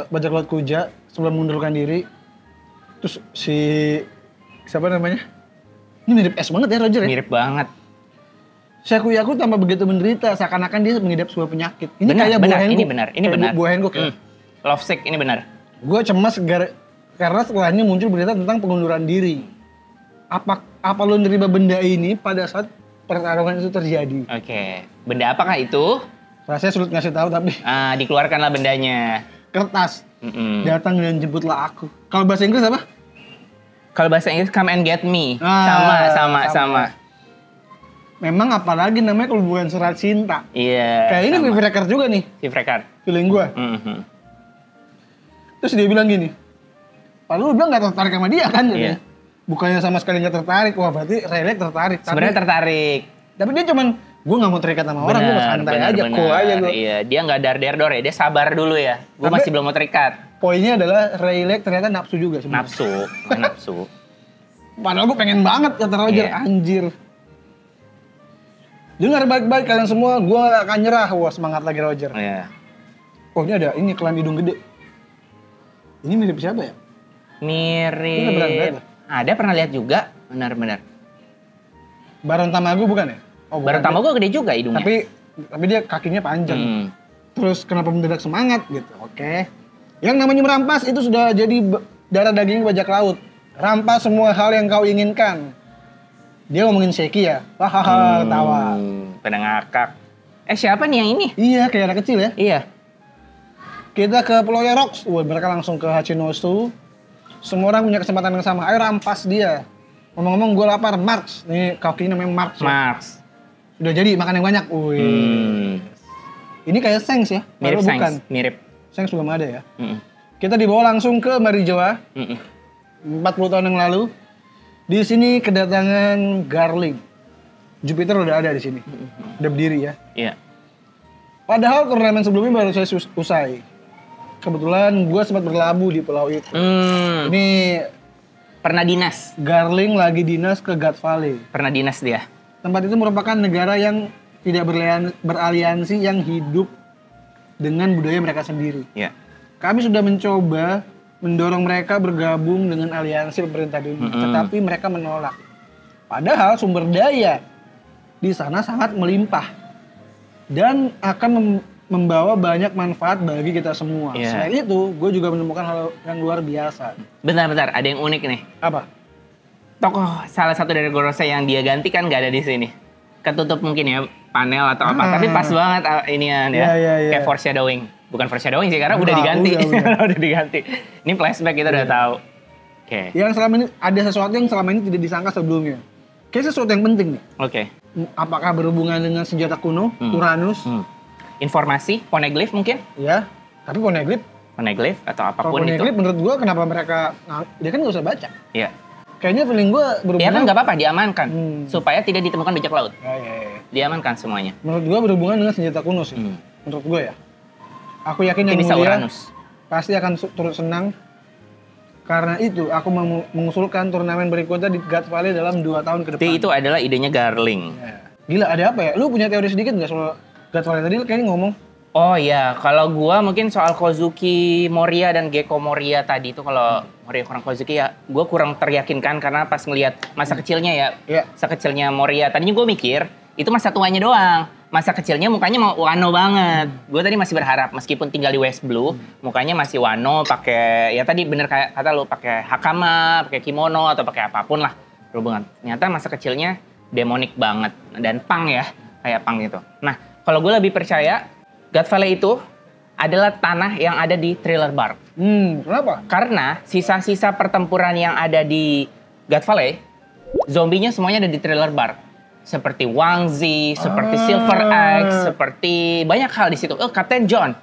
Bajak Laut Kuja sebelum mengundurkan diri. Terus siapa namanya? Ini mirip S banget ya Roger ya? Mirip banget. Shakuyaku tambah begitu menderita, seakan-akan dia mengidap sebuah penyakit. Ini benar, kayak benar, buah Hancock. Ini benar. Buah Hancock ya? Love sick, ini benar. Gue cemas karena setelahnya muncul berita tentang pengunduran diri. Apa lo nerima benda ini pada saat pertarungan itu terjadi? Oke. Benda apakah itu? Rasanya sulit ngasih tahu tapi. Dikeluarkanlah bendanya. Kertas. Datang dan jemputlah aku. Kalau bahasa Inggris apa? Kalau bahasa Inggris come and get me. Sama. Memang apalagi namanya kalau bukan surat cinta. Iya. Kayak ini Viv Record juga nih. Viv Record. Feeling gue. Terus dia bilang gini. Padahal lu bilang gak tertarik sama dia kan? Iya. Bukannya sama sekali gak tertarik. Wah berarti Riley tertarik. Sebenarnya tertarik. Tapi dia cuman, gue gak mau terikat sama orang. Gue santai aja, cool aja gue. Iya, dia gak dar-der-dor ya. Dia sabar dulu ya. Gue masih belum mau terikat. Poinnya adalah Riley ternyata nafsu juga sebenarnya. Nafsu. Padahal gue pengen banget kata Roger. Anjir. Dengar baik-baik kalian semua, gue gak akan nyerah. Wah semangat lagi Roger. Oh ini ada iklan hidung gede. Ini mirip siapa ya? Mirip. Ada pernah lihat juga. Benar. Baron Tamago bukan ya? Oh, Baron Tamago gede juga hidungnya. Tapi dia kakinya panjang. Terus kenapa mendadak semangat gitu? Oke. Yang namanya merampas itu sudah jadi darah daging bajak laut. Rampas semua hal yang kau inginkan. Dia ngomongin Sheki ya. Hahaha, ketawa. Pada ngakak. Siapa nih yang ini? Iya, kayak anak kecil ya. Iya. Kita ke Pulau Rocks. Mereka langsung ke Hachinosu. Semua orang punya kesempatan yang sama. Ayo rampas dia. Ngomong-ngomong gue lapar. Marx. Nih kakinya namanya Marx. Marx. Udah jadi makan yang banyak. Ini kayak Sengs ya? Mirip Sengs. Bukan. Mirip. Sengs belum ada ya. Kita dibawa langsung ke Marijoa. 40 tahun yang lalu. Di sini kedatangan Garling. Jupiter udah ada di sini. Udah berdiri ya. Iya. Padahal turnamen sebelumnya baru saya usai. Kebetulan gue sempat berlabuh di pulau itu. Ini pernah dinas. Garling lagi dinas ke God Valley. Pernah dinas dia. Tempat itu merupakan negara yang tidak beraliansi, yang hidup dengan budaya mereka sendiri. Iya. Kami sudah mencoba mendorong mereka bergabung dengan aliansi pemerintah dunia, tetapi mereka menolak. Padahal sumber daya di sana sangat melimpah dan akan membawa banyak manfaat bagi kita semua. Selain itu, gue juga menemukan hal yang luar biasa. Bentar, ada yang unik nih. Apa? Tokoh salah satu dari Gorosei yang dia ganti kan nggak ada di sini. Ketutup mungkin ya panel atau apa, tapi pas banget inian ya. Kayak foreshadowing. Bukan foreshadowing sih karena udah diganti. Udah diganti. Ini flashback kita udah tahu. Oke. Yang selama ini ada sesuatu yang selama ini tidak disangka sebelumnya. Kayak sesuatu yang penting nih. Oke. Apakah berhubungan dengan senjata kuno, Uranus? Informasi, poneglyph mungkin? Ya. Tapi poneglyph atau apapun itu. Poneglyph menurut gua kenapa mereka dia kan nggak usah baca. Iya. Kayaknya feeling gue berhubungan... Ya kan nggak apa-apa, diamankan. Supaya tidak ditemukan bajak laut. Ya. Diamankan semuanya. Menurut gue berhubungan dengan senjata kuno sih. Menurut gue ya. Aku yakin yang mulia pasti akan turut senang. Karena itu, aku mengusulkan turnamen berikutnya di God Valley dalam 2 tahun ke depan. Itu adalah idenya Garling. Ya. Gila, ada apa ya? Lu punya teori sedikit nggak soal God Valley tadi? Kayaknya ngomong. Oh iya, kalau gua mungkin soal Kozuki Moria dan Gekko Moria tadi itu kalau Moria kurang Kozuki ya, gua kurang teryakinkan karena pas ngelihat masa kecilnya ya, masa kecilnya Moria. Tadinya gua mikir itu masa tuanya doang, masa kecilnya mukanya mau Wano banget. Gua tadi masih berharap meskipun tinggal di West Blue, mukanya masih Wano, pakai ya tadi bener kayak kata lu, pakai hakama, pakai kimono atau pakai apapun lah berhubungan. Ternyata masa kecilnya demonik banget dan punk ya, kayak punk gitu. Nah, kalau gua lebih percaya God Valley itu adalah tanah yang ada di Thriller Bark. Kenapa? Karena sisa-sisa pertempuran yang ada di God Valley, zombinya semuanya ada di Thriller Bark. Seperti Wang Zi, seperti Silver Axe, seperti banyak hal di situ. Kapten John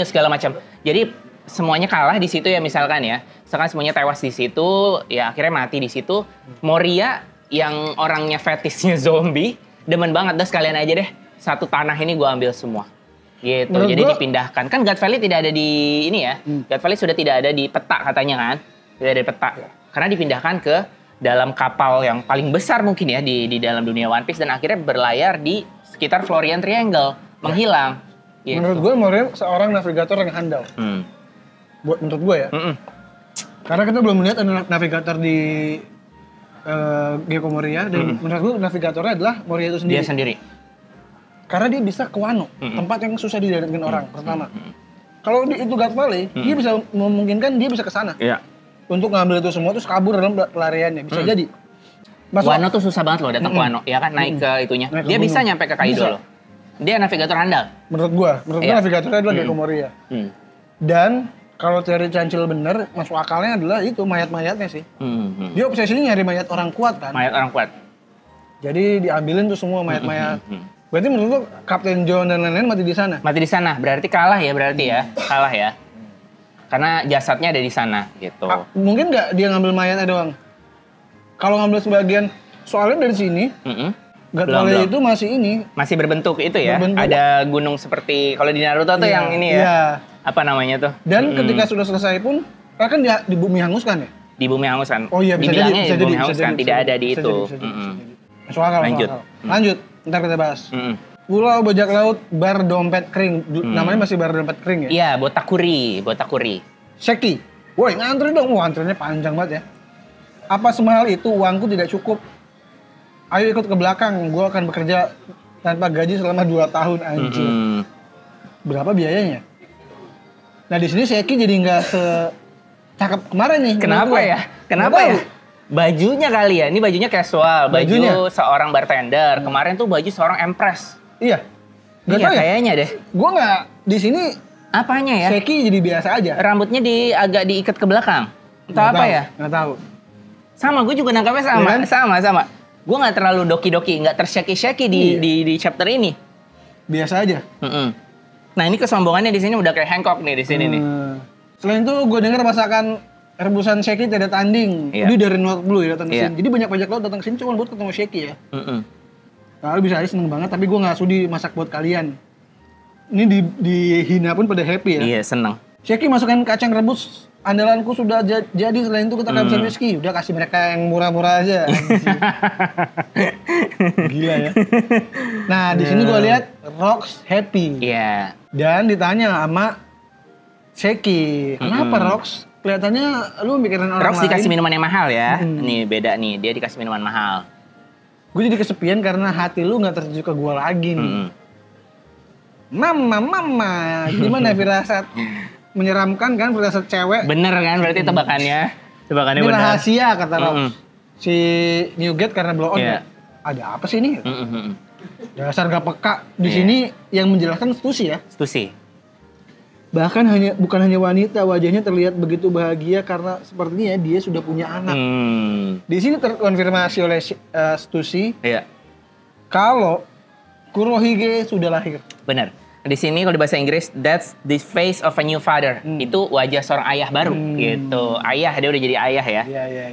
segala macam. Jadi semuanya kalah di situ ya misalkan ya. Misalkan semuanya tewas di situ, ya akhirnya mati di situ. Moria yang orangnya fetishnya zombie, demen banget. Dah sekalian aja deh, satu tanah ini gue ambil semua. Gitu, menurut jadi dipindahkan. Kan God Valley tidak ada di ini ya. God Valley sudah tidak ada di peta katanya kan. Tidak ada di peta. Karena dipindahkan ke dalam kapal yang paling besar mungkin ya di dalam dunia One Piece. Dan akhirnya berlayar di sekitar Florian Triangle. Menghilang. Gitu. Menurut gue Moria seorang navigator yang handal. Menurut gue ya. Karena kita belum melihat ada navigator di Gekko Moria. Dan menurut gue navigatornya adalah Moria itu sendiri. Dia sendiri. Karena dia bisa ke Wano, tempat yang susah didatengin orang, pertama. Kalau itu God Valley, dia bisa memungkinkan dia bisa ke sana. Untuk ngambil itu semua, terus kabur dalam pelariannya. Bisa jadi. Wano tuh susah banget loh datang ke Wano, ya kan? Naik ke itunya. Dia bisa nyampe ke Kaido loh. Dia navigator handal. Menurut gua navigatornya adalah Gekko Moria. Dan kalau teori Cancil bener, masuk akalnya adalah itu mayat-mayatnya sih. Dia obsesinya nyari mayat orang kuat kan. Mayat orang kuat. Jadi diambilin tuh semua mayat-mayat. Berarti menurut lo Kapten John dan lain-lain mati di sana? Mati di sana, berarti kalah ya kalah ya. Karena jasadnya ada di sana gitu. Mungkin nggak dia ngambil mayatnya doang? Kalau ngambil sebagian, soalnya dari sini, Gatwale itu masih berbentuk itu ya. Berbentuk. Ada gunung seperti kalau di Naruto tuh yang ini ya. Iya. Apa namanya tuh? Dan ketika sudah selesai pun, kan dia di bumi hanguskan ya? Di bumi hanguskan. Oh iya, bisa jadi. Bumi hanguskan, tidak ada di itu. Masuk akal. Lanjut, ntar kita bahas. Pulau Bajak Laut Bar Dompet Kering. Namanya masih Bar Dompet Kering ya? Iya, Botakuri. Sheki. Woi, ngantri dong. Wah, antrinya panjang banget ya. Apa semahal itu uangku tidak cukup? Ayo ikut ke belakang, gue akan bekerja tanpa gaji selama 2 tahun anjir. Berapa biayanya? Nah di sini Sheki jadi nggak secakep kemarin nih. Kenapa ya? Bajunya kali ya, ini bajunya casual, baju seorang bartender. Kemarin tuh baju seorang empress. Iya. Iya kayaknya deh. Gue nggak di sini. Apanya ya? Sheki jadi biasa aja. Rambutnya agak diikat ke belakang. Entah apa ya? Nggak tahu. Sama, gue juga nangkapnya sama. Ya kan? Sama. Gue nggak terlalu doki-doki, nggak tersheki-sheki di chapter ini. Biasa aja. Nah ini kesombongannya di sini udah kayak Hancock nih di sini nih. Selain itu gue dengar masakan rebusan Sheki tidak tanding. Dia dari North Blue ya datang ke sini. Jadi banyak bajak laut datang ke sini cuma buat ketemu Sheki ya. Nah, lu bisa aja seneng banget tapi gue nggak sudi masak buat kalian. Ini dihina pun pada happy ya. Iya seneng. Sheki masukkan kacang rebus andalanku sudah jadi, selain itu kita kehabisan whisky. Udah kasih mereka yang murah-murah aja. Gila ya. Nah di sini gue lihat Rox happy. Iya. Dan ditanya sama Sheki, kenapa Rox? Kelihatannya lu mikirin orang Rox lain. Dikasih minuman yang mahal ya. Nih beda nih, dia dikasih minuman mahal. Gue jadi kesepian karena hati lu gak tertuju ke gue lagi nih. Mama, gimana firasat? Menyeramkan kan firasat cewek. Bener kan berarti tebakannya. Tebakannya ini bener. Rahasia kata Rox. Si Newgate karena blow on ya. Ada apa sih ini? Dasar gak peka. Di sini yang menjelaskan Stussy ya. Stussy. Bahkan bukan hanya wanita, wajahnya terlihat begitu bahagia karena sepertinya dia sudah punya anak. Di sini terkonfirmasi oleh Stussy. Iya. Kalau Kurohige sudah lahir. Benar. Di sini kalau di bahasa Inggris, that's the face of a new father. Itu wajah seorang ayah baru gitu. Ayah, dia udah jadi ayah ya. Iya.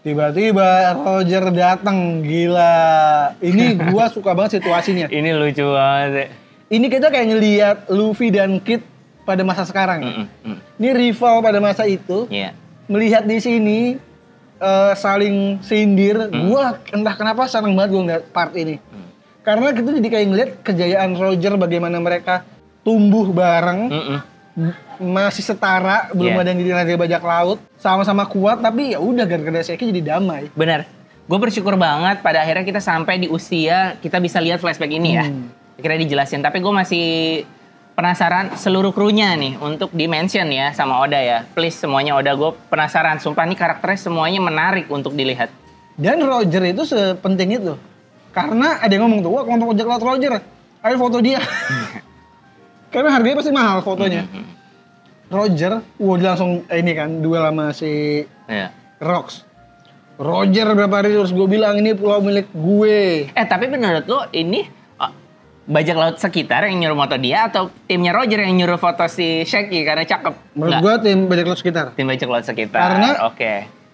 Tiba-tiba Roger datang, gila. Ini gua suka banget situasinya. Ini lucu banget. Ini kita kayak ngelihat Luffy dan Kid pada masa sekarang. Ini rival pada masa itu. Melihat di sini saling sindir. Gua entah kenapa seneng banget gua ngeliat part ini. Karena kita jadi kayak ngeliat kejayaan Roger, bagaimana mereka tumbuh bareng, masih setara, belum ada yang jadi raja bajak laut, sama-sama kuat, tapi ya udah gara-gara Sheki jadi damai. Benar. Gue bersyukur banget pada akhirnya kita sampai di usia kita bisa lihat flashback ini ya. Kira dijelasin, tapi gue masih penasaran seluruh krunya nih untuk di-mention ya sama Oda ya. Please semuanya Oda, gue penasaran. Sumpah nih karakternya semuanya menarik untuk dilihat. Dan Roger itu sepenting itu. Karena ada yang ngomong tuh, wah kelompok bajak laut Roger, ayo foto dia. Karena harganya pasti mahal fotonya. Roger, dia langsung ini kan, duel sama si Rox. Roger berapa hari terus gue bilang ini pulau milik gue. Tapi menurut lo ini bajak laut sekitar yang nyuruh foto dia atau timnya Roger yang nyuruh foto si Sheki karena cakep? Menurut gue tim bajak laut sekitar. Tim bajak laut sekitar, karena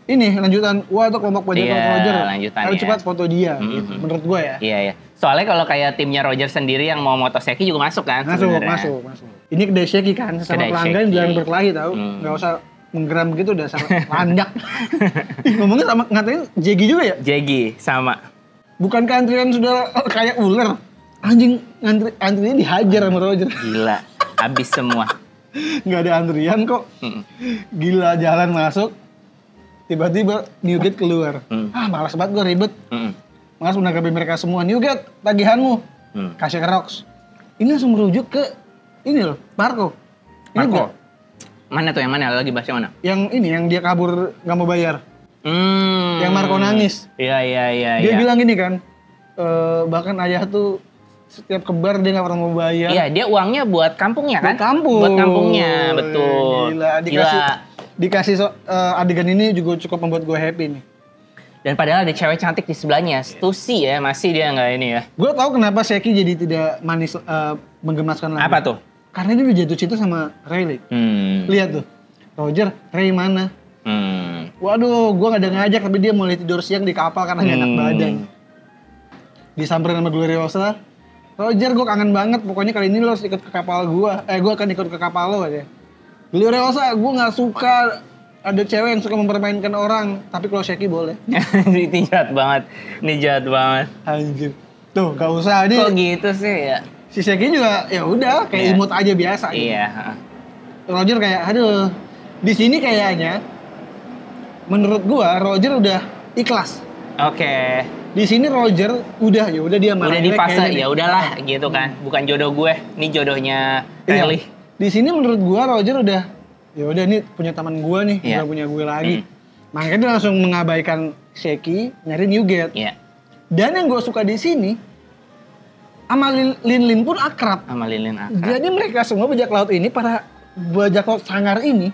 ini lanjutan, wah itu kelompok bajak laut Roger. Ayo cepat foto dia, gitu. Menurut gue ya. Iya. Soalnya kalau kayak timnya Roger sendiri yang mau moto Sheki juga masuk kan? Masuk. Ini kedai Sheki kan, sama pelanggan jangan berkelahi tau. Gak usah menggeram begitu, udah sama landak. Ngomongnya sama, ngatain Jegi juga ya? Jegi, sama. Bukankah antrian sudah kayak ular? Anjing, antriannya dihajar sama Roger. Gila, habis semua. Gak ada antrian kok. Gila, jalan masuk. Tiba-tiba Newgate keluar. Malas banget gue ribet. Malas menanggapi mereka semua. Newgate, tagihanmu. Kasih ke Rox. Ini langsung merujuk ke ini loh, Marco. Ini Marco? Mana tuh yang mana? Lagi bahas yang mana? Yang ini, yang dia kabur gak mau bayar. Yang Marco nangis. Iya. Dia bilang gini kan, bahkan ayah tuh setiap kebar dia gak pernah mau bayar. Iya, dia uangnya buat kampungnya kan? Buat kampung. Buat kampungnya, betul. Gila, dikasih adegan ini juga cukup membuat gue happy nih. Dan padahal ada cewek cantik di sebelahnya, Stussy ya, masih dia nggak ini ya. Gue tahu kenapa Sheki jadi tidak manis, menggemaskan lagi. Apa tuh? Karena dia udah jatuh cinta sama Riley. Lihat tuh, Roger, Ray mana? Waduh, gue gak ada ngajak, tapi dia mulai tidur siang di kapal karena gak enak badan. Disamperin sama Gloriosa, Roger gue kangen banget, pokoknya kali ini lo harus ikut ke kapal gue. Gue akan ikut ke kapal lo aja. Gloriosa, gue gak suka ada cewek yang suka mempermainkan orang, tapi kalau Sheki boleh. Ini jahat banget, Anjir. Tuh, gak usah nih. Kok gitu sih ya? Si Sheki juga ya udah kayak imut aja biasa. Iya. Roger kayak, aduh, di sini kayaknya, menurut gua Roger udah ikhlas. Oke. Di sini Roger udah dia marah. Udah di fase ya udahlah gitu kan, bukan jodoh gue, ini jodohnya Riley. Di sini menurut gua Roger udah ya udah nih punya teman gue nih, bukan punya gue lagi. Makanya dia langsung mengabaikan Sheki, nyari Newgate. Dan yang gue suka di sini, sama Lin pun akrab. Jadi mereka semua bajak laut ini, para bajak laut sangar ini,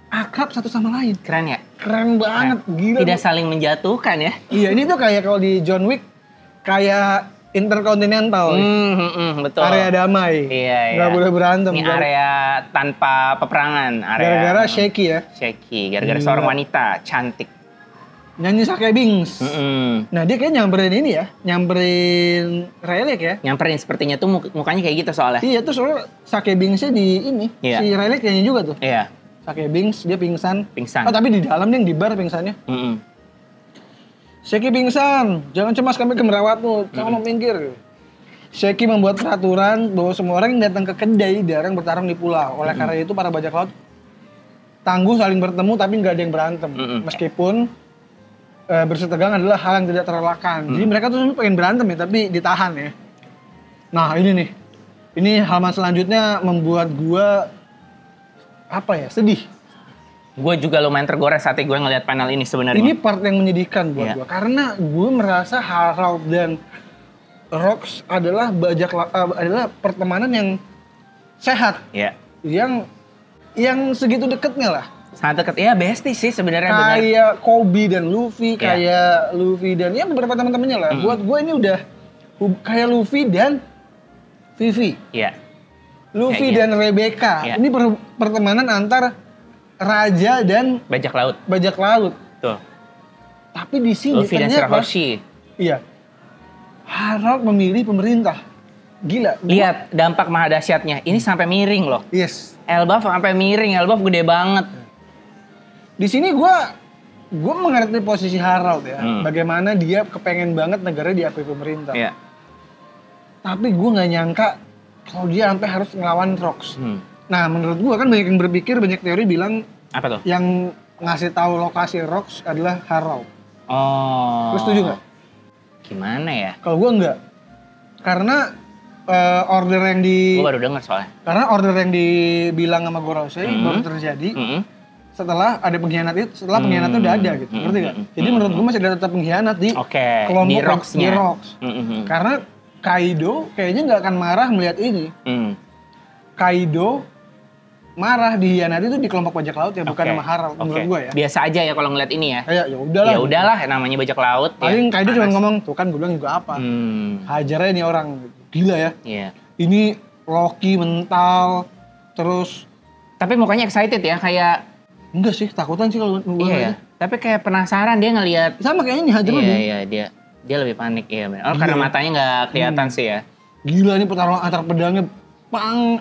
akrab satu sama lain. Keren ya? Keren banget, gila. Tidak saling menjatuhkan ya? Iya, ini tuh kayak kalau di John Wick, kayak Intercontinental, betul. Area damai, nggak boleh berantem. Ini area tanpa peperangan. Gara-gara Sheki ya. Sheki, gara-gara seorang wanita cantik. Nyanyi Sake Bings. Nah dia kayak nyamperin ini ya, nyamperin Riley ya. Nyamperin sepertinya tuh mukanya kayak gitu soalnya. Iya tuh soalnya Sake Bingsnya di ini, si Riley kayaknya juga tuh. Iya. Sake Bings, dia pingsan. Oh tapi di dalam dia yang di bar pingsannya. Sheki pingsan, jangan cemas kami ke merawatmu, jangan minggir. Sheki membuat peraturan bahwa semua orang yang datang ke kedai dilarang bertarung di pulau. Oleh karena itu para bajak laut tangguh saling bertemu tapi nggak ada yang berantem. Meskipun bersetegang adalah hal yang tidak terelakkan. Jadi mereka tuh pengen berantem ya tapi ditahan ya. Nah ini nih, ini halaman selanjutnya membuat gua sedih. Gue juga lumayan tergores saat gue ngeliat panel ini sebenarnya. Ini part yang menyedihkan buat gue karena gue merasa Harold dan Rox adalah adalah pertemanan yang sehat. Yang segitu deketnya lah. Sangat deket, ya bestie sih sebenarnya. Kayak Kobe dan Luffy, kayak Luffy dan ya beberapa teman-temannya lah. Buat gue ini udah kayak Luffy dan Vivi. Luffy dan Rebecca. Ini pertemanan antar raja dan bajak laut. Tuh. Tapi di sini Luffy dan Shirahoshi. Iya. Harold memilih pemerintah. Gila. Lihat dampak maha dahsyatnya. Ini sampai miring loh. Yes. Elbaf sampai miring. Elbaf gede banget. Di sini gue mengerti posisi Harold ya. Bagaimana dia kepengen banget negara diakui pemerintah. Tapi gue nggak nyangka kalau dia sampai harus ngelawan Rox. Nah, menurut gua kan banyak yang berpikir, banyak teori bilang apa tuh? Yang ngasih tahu lokasi Rox adalah Harold. Oh. Lu setuju nggak? Gimana ya? Kalau gua enggak. Karena order yang gua baru dengar soalnya. Karena order yang dibilang sama Gorosei baru terjadi setelah ada pengkhianat itu, setelah pengkhianatnya udah ada gitu. Ngerti nggak? Jadi menurut gua masih ada tetap pengkhianat di kelompok di Rox. Karena Kaido kayaknya nggak akan marah melihat ini. Kaido marah dihianati itu di kelompok bajak laut ya, bukan sama Harold menurut gue ya. Biasa aja ya kalau ngeliat ini ya. Kayak ya udahlah. Ya udahlah namanya bajak laut. Paling Kaido cuma ngomong, tuh kan gue bilang juga apa. Hajar aja nih orang. Gila ya. Ini Loki mental terus. Tapi mukanya excited ya kayak. Enggak sih, takutan sih kalau gue. Iya. Tapi kayak penasaran dia ngelihat. Sama kayaknya nih Hajar lebih. Iya dia lebih panik ya. Oh karena matanya nggak kelihatan sih ya. Gila nih pertarungan antar pedangnya.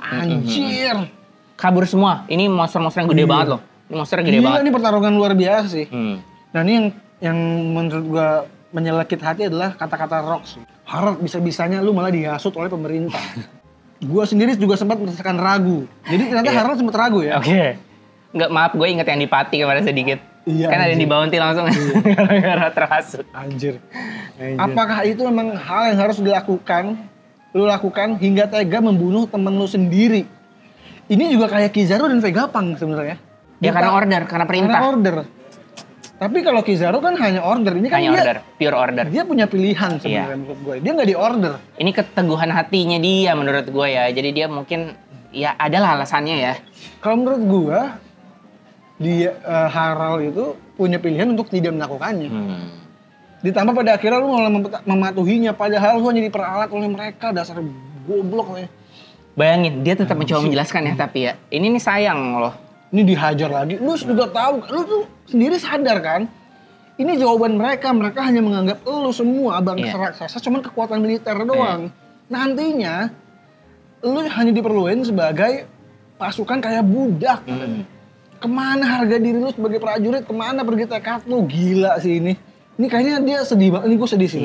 Anjir. Kabur semua. Ini monster-monster yang gede banget loh. Ini monsternya gede banget. Ini pertarungan luar biasa sih. Nah ini yang menurut gua menyelekit hati adalah kata-kata Rox. Harold bisa-bisanya lu malah dihasut oleh pemerintah. Gua sendiri juga sempat merasakan ragu. Jadi ternyata Harold sempat ragu ya. Enggak, maaf gue inget yang di Pati kemarin sedikit. Kan ada yang di Bounty langsung. Gara-gara terhasut. Anjir. Apakah itu memang hal yang harus lu lakukan hingga tega membunuh temen lu sendiri? Ini juga kayak Kizaru dan Vegapunk sebenarnya. Ya karena order, karena perintah. Karena order. Tapi kalau Kizaru kan hanya order. Ini kan hanya order, pure order. Dia punya pilihan sebenarnya menurut gue. Dia nggak di order. Ini keteguhan hatinya dia menurut gue ya. Jadi dia mungkin ya adalah alasannya ya. Kalau menurut gue, Harald itu punya pilihan untuk tidak melakukannya. Ditambah pada akhirnya lu malah mematuhinya, padahal lu hanya diperalat oleh mereka, dasar goblok. Bayangin, dia tetap mencoba menjelaskan ya, tapi ya, ini nih sayang loh. Ini dihajar lagi, lu juga tahu, lu tuh sendiri sadar kan? Ini jawaban mereka hanya menganggap lu semua bangsa raksasa cuman kekuatan militer doang. Nantinya, lu hanya diperluin sebagai pasukan kayak budak. Kemana harga diri lu sebagai prajurit, kemana pergi tekad lu, gila sih ini. Ini kayaknya dia sedih banget, ini gue sedih sih.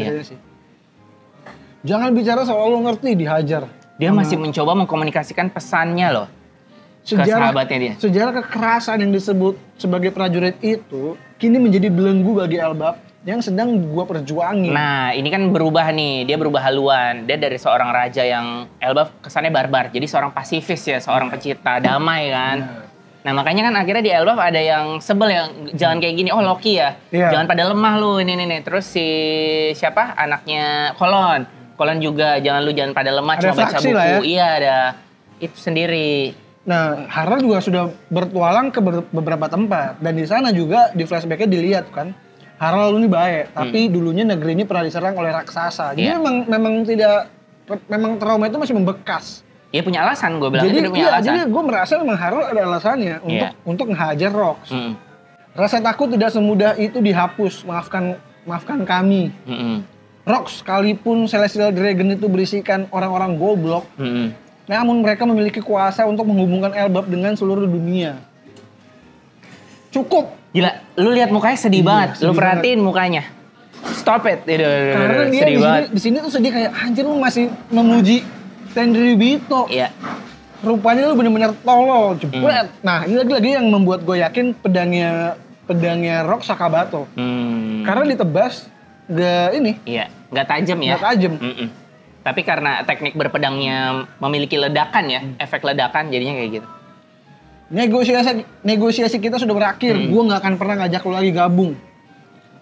Jangan bicara soal lu ngerti, dihajar. Dia masih mencoba mengkomunikasikan pesannya loh. Ke sahabatnya dia. Sejarah kekerasan yang disebut sebagai prajurit itu kini menjadi belenggu bagi Elbaf yang sedang gua perjuangin. Nah, ini kan berubah nih, dia berubah haluan. Dia dari seorang raja yang Elbaf kesannya barbar, jadi seorang pasifis ya, seorang pecinta damai kan. Nah, makanya kan akhirnya di Elbaf ada yang sebel yang jangan kayak gini, oh Loki ya. Jangan pada lemah lu ini. Terus si siapa? Anaknya Kolon juga jangan pada lemah ada cuma baca buku. Ya? Iya, ada itu sendiri. Nah, Harald juga sudah bertualang ke beberapa tempat dan di sana juga di flashbacknya dilihat kan Harald ini baik, tapi dulunya negeri ini pernah diserang oleh raksasa. Jadi memang trauma itu masih membekas. Dia punya alasan, gue bilang. Jadi gue merasa memang Harald ada alasannya untuk ngehajar Rox. Rasa takut tidak semudah itu dihapus. Maafkan kami. Rox, sekalipun Celestial Dragon itu berisikan orang-orang goblok. Namun mereka memiliki kuasa untuk menghubungkan Elbaf dengan seluruh dunia. Cukup. Gila, lu lihat mukanya sedih banget. Lu perhatiin mukanya. Stop it. Karena dia di sini tuh sedih kayak anjir lu masih memuji Tenryubito. Iya. Rupanya lu bener-bener tolol, jebret. Nah, ini lagi-lagi yang membuat gue yakin pedangnya Rox Sakabato. Karena ditebas gak ini. Iya, gak tajam ya. Gak tajam. Tapi karena teknik berpedangnya memiliki ledakan ya, efek ledakan jadinya kayak gitu. Negosiasi kita sudah berakhir. Gue nggak akan pernah ngajak lo lagi gabung.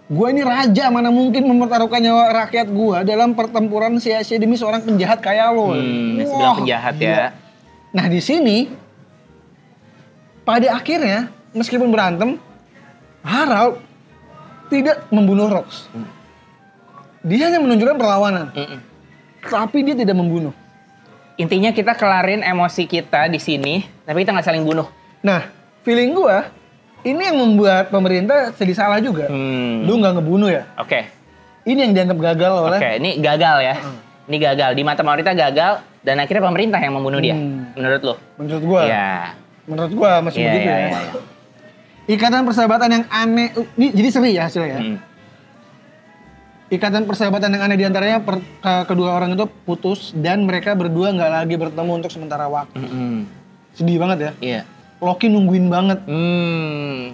Gue ini raja, mana mungkin mempertaruhkan nyawa rakyat gue dalam pertempuran sia-sia demi seorang penjahat kayak lo. Sebilang penjahat ya. Nah di sini, pada akhirnya meskipun berantem, Harald tidak membunuh Rox. Dia hanya menunjukkan perlawanan. Tapi dia tidak membunuh. Intinya kita kelarin emosi kita di sini, tapi kita nggak saling bunuh. Nah, feeling gua ini yang membuat pemerintah jadi salah juga. Lu nggak ngebunuh ya? Oke. Ini yang dianggap gagal oleh. Oke, ini gagal ya. Ini gagal di mata pemerintah gagal dan akhirnya pemerintah yang membunuh dia. Menurut lo? Menurut gua. Iya. Menurut gua masih begitu ya. Ikatan persahabatan yang aneh. Ini jadi seri ya hasilnya ya. Ikatan persahabatan yang aneh diantaranya kedua orang itu putus dan mereka berdua nggak lagi bertemu untuk sementara waktu. Sedih banget ya. Iya. Loki nungguin banget.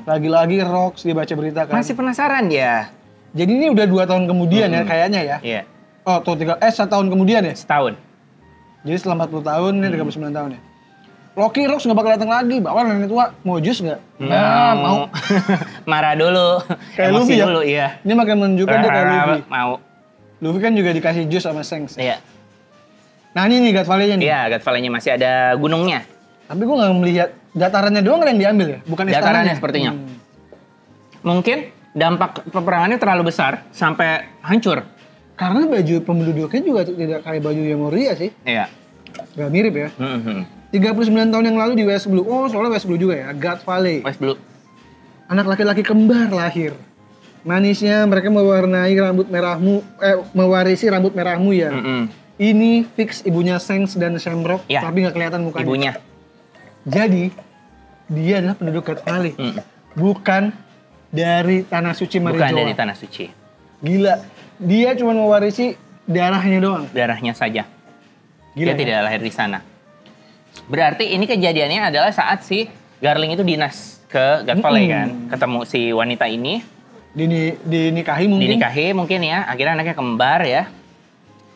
Lagi-lagi Rox dia baca berita kan. Masih penasaran dia. Jadi ini udah 2 tahun kemudian ya kayaknya ya. Iya. Oh tuh 1 tahun kemudian ya. Setahun. Jadi setelah 40 tahun ini 39 tahun ya. Loki Rox nggak bakal datang lagi. Bawa nenek tua mau jus nggak? Mau. Marah dulu. Kayak emosi Luffy ya? dulu iya. Ini makin menunjukkan dia kayak Luffy. Mau. Luffy kan juga dikasih jus sama Shanks. Iya. Nah ini nih God Valley-nya nih. Iya, God Valley-nya masih ada gunungnya. Tapi gue nggak melihat datarannya doang yang diambil ya, bukan istananya. Datarannya sepertinya. Mungkin dampak peperangannya terlalu besar sampai hancur. Karena baju penduduknya juga tidak kayak baju yang Moria sih. Iya. Gak mirip ya. 39 tahun yang lalu di West Blue. Oh, soalnya West Blue juga ya, God Valley. West Blue. Anak laki-laki kembar lahir. Manisnya mereka mewarisi rambut merahmu ya. Ini fix ibunya Shanks dan Shamrock, ya. Tapi nggak kelihatan mukanya. Ibunya. Jadi dia adalah penduduk God Valley, bukan dari Tanah Suci Marijoa. Bukan dari Tanah Suci. Gila, dia cuma mewarisi darahnya doang. Darahnya saja. Gila, dia tidak lahir di sana. Berarti ini kejadiannya adalah saat si Garling itu dinas ke God Valley kan, ketemu si wanita ini. Dinikahi mungkin ya, akhirnya anaknya kembar ya.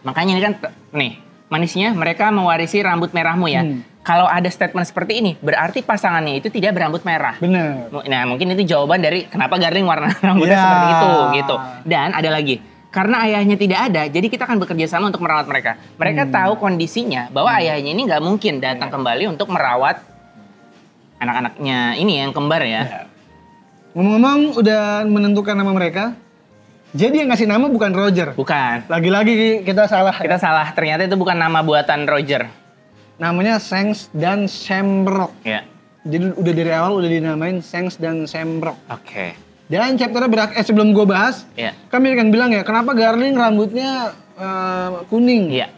Makanya ini kan nih manisnya mereka mewarisi rambut merahmu ya. Kalau ada statement seperti ini, berarti pasangannya itu tidak berambut merah. Bener. Nah mungkin itu jawaban dari kenapa Garling warna rambutnya seperti itu gitu. Dan ada lagi, karena ayahnya tidak ada, jadi kita akan bekerja sama untuk merawat mereka. Mereka tahu kondisinya bahwa ayahnya ini nggak mungkin datang kembali untuk merawat anak-anaknya ini yang kembar ya. Ngomong-ngomong udah menentukan nama mereka. Jadi yang ngasih nama bukan Roger. Bukan. Lagi-lagi kita salah. Kita salah. Ternyata itu bukan nama buatan Roger. Namanya Shanks dan Shamrock. Ya. Jadi udah dari awal udah dinamain Shanks dan Shamrock. Oke. Dan chapternya sebelum gue bahas, kami kan bilang ya, kenapa Garling rambutnya kuning? Iya.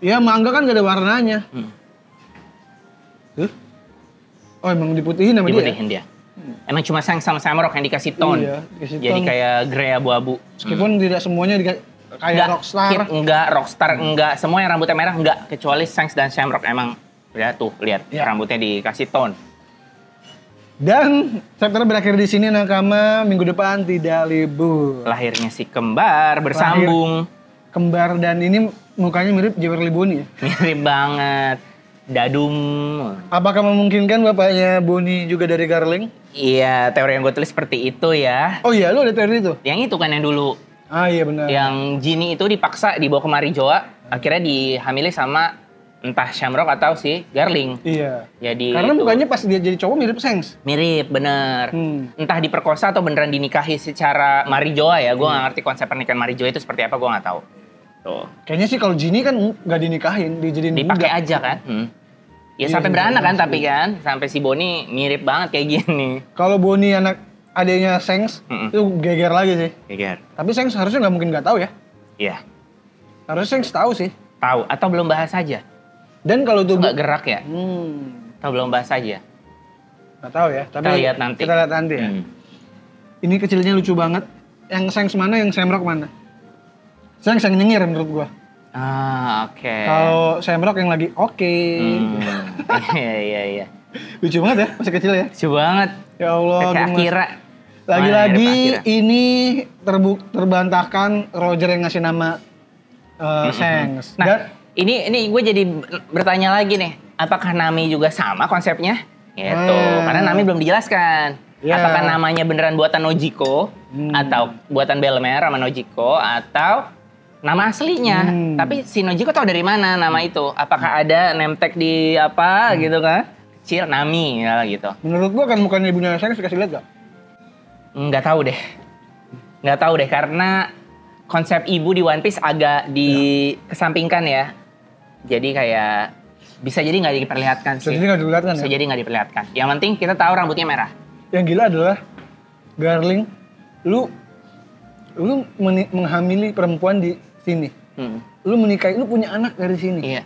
Ya mangga kan gak ada warnanya. Oh emang diputihin sama dia? Diputihin dia. Emang cuma Shanks sama Shamrock yang dikasih tone. Iya, dikasih jadi tone. Kayak grey abu-abu. Meskipun tidak semuanya kayak Rockstar. Kid enggak, Rockstar enggak, semua yang rambutnya merah enggak, kecuali Shanks dan Shamrock emang ya tuh lihat rambutnya dikasih tone. Dan chapter berakhir di sini, Nakama minggu depan tidak libur. Lahirnya si kembar bersambung. Kembar dan ini mukanya mirip Jeverly Bonnie ya? Mirip banget. Dadum. Apakah memungkinkan bapaknya Bonnie juga dari Garling? Iya, teori yang gue tulis seperti itu ya. Oh iya, lu ada teori itu? Yang itu kan yang dulu. Ah iya benar. Yang Ginny itu dipaksa dibawa ke Marijoa, akhirnya dihamili sama entah Shamrock atau si Garling. Iya. Jadi karena mukanya pas dia jadi cowok mirip Shanks. Mirip, bener. Entah diperkosa atau beneran dinikahi secara Marijoa ya. Gue nggak ngerti konsep pernikahan Marijoa itu seperti apa, gue nggak tahu. Tuh. Kayaknya sih kalau Ginny kan nggak dinikahin, dijadiin dipakai aja kan. Ya sampai beranak kan, tapi kan sampai si Bonnie mirip banget kayak gini. Kalau Bonnie anak adiknya Shanks itu geger lagi sih. Geger. Tapi Shanks harusnya nggak mungkin nggak tahu ya. Iya. Harusnya Shanks tahu sih. Tahu atau belum bahas aja. Dan kalau tuh nggak gerak ya. Atau belum bahas aja. Nggak tahu ya. Tapi kita lihat nanti. Kita lihat nanti ya. Ini kecilnya lucu banget. Yang Shanks mana, yang Shamrock mana? Shanks yang nyengir menurut gua. Ah, oke. Kalau Shamrock yang lagi Iya. Lucu banget ya, masih kecil ya. Lucu banget. Ya Allah. Kayak Akira. Lagi-lagi ini terbantahkan Roger yang ngasih nama Shanks. Nah, dan ini gue jadi bertanya lagi nih, apakah Nami juga sama konsepnya? Gitu, karena Nami belum dijelaskan. Apakah namanya beneran buatan Nojiko atau buatan Belmer sama Nojiko atau nama aslinya? Tapi si Nojiko tahu dari mana nama itu? Apakah ada name tag di apa gitu kan? Kecil Nami ya gitu. Menurut gua kan bukan ibunya Shanks, kasih lihat gak? Nggak tahu deh karena konsep ibu di One Piece agak dikesampingkan ya. Jadi kayak bisa jadi nggak diperlihatkan sih. Bisa jadi nggak diperlihatkan. Yang penting kita tahu rambutnya merah. Yang gila adalah Garling, lu menghamili perempuan di sini. Lu menikahi, lu punya anak dari sini. Iya.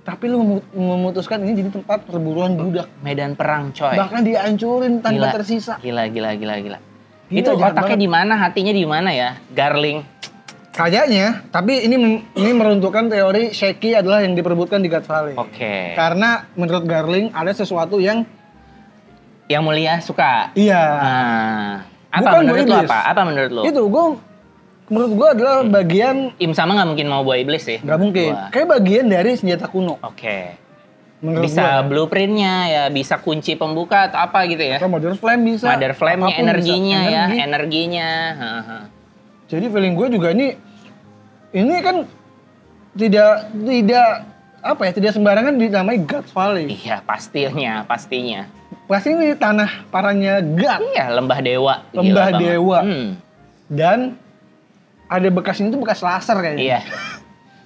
Tapi lu memutuskan ini jadi tempat perburuan budak. Medan perang, coy. Bahkan dihancurin tanpa tersisa. Gila. Itu otaknya di mana, hatinya di mana ya, Garling? Kayaknya, tapi ini meruntuhkan teori Sheki adalah yang diperebutkan di God Valley. Oke. Karena menurut Garling ada sesuatu yang mulia suka. Iya. Apa menurut lo apa? Apa menurut lo? Itu menurut gue adalah bagian. Im sama nggak mungkin mau buah iblis sih. Nggak mungkin. Kayak bagian dari senjata kuno. Oke. Menurut bisa blueprintnya ya, bisa kunci pembuka atau apa gitu ya. Atau Mother Flame bisa. Mother Flame-nya, energinya. Jadi feeling gue juga ini kan tidak sembarangan dinamai God Valley. Iya, pastinya. Pasti ini tanah parahnya God. Iya, lembah dewa. Dewa. Dan ada bekas ini tuh bekas laser kayaknya. Iya.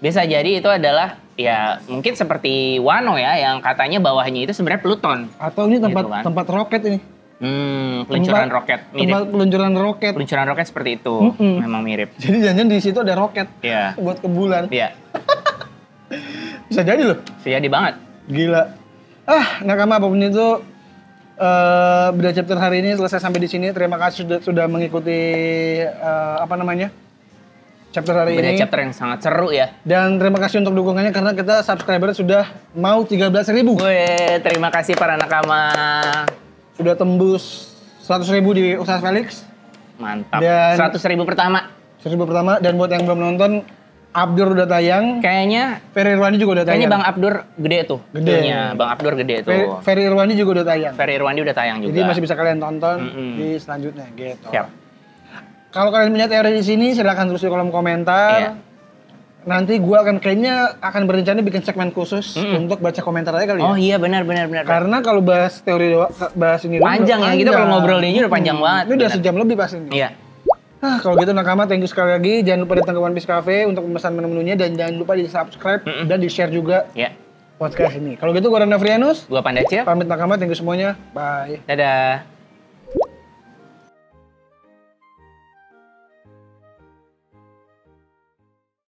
Bisa jadi itu adalah ya mungkin seperti Wano ya yang katanya bawahnya itu sebenarnya Pluton. Atau ini tempat roket ini. Peluncuran roket. Tempat peluncuran roket. Peluncuran roket seperti itu. Memang mirip. Jadi jangan di situ ada roket. Iya. Buat ke bulan. Iya. Bisa jadi loh. Bisa jadi banget. Gila. Nakama apapun itu beda chapter hari ini selesai sampai di sini. Terima kasih sudah mengikuti chapter hari ini. Chapter yang sangat seru ya. Dan terima kasih untuk dukungannya karena kita subscriber sudah mau 13.000. Wih, terima kasih para nakama. Sudah tembus 100.000 di Ustaz Felix. Mantap. Dan 100.000 pertama. 100.000 pertama, dan buat yang belum nonton, Abdur udah tayang. Kayaknya Ferry Irwandi juga udah tayang. Kayaknya Bang Abdur gede tuh. Gede. Bang Abdur gede tuh. Ferry Irwandi juga udah tayang. Ferry Irwandi udah tayang juga. Jadi masih bisa kalian tonton di selanjutnya gitu. Siap. Kalau kalian punya teori di sini, silahkan tulis di kolom komentar. nanti gue kayaknya akan berencana bikin segmen khusus untuk baca komentar aja kali ya. Oh iya benar. Karena kalau bahas teori bahas ini panjang ya, kita kalau ngobrol ini udah panjang banget. Ini udah sejam lebih pasti ini. Iya. Kalau gitu nakama, thank you sekali lagi. Jangan lupa datang ke One Piece Cafe untuk memesan menu-menunya dan jangan lupa di subscribe dan di share juga podcast ini. Kalau gitu gue Randa Frianus, gue Pandacil. Pamit nakama, thank you semuanya. Bye. Dadah.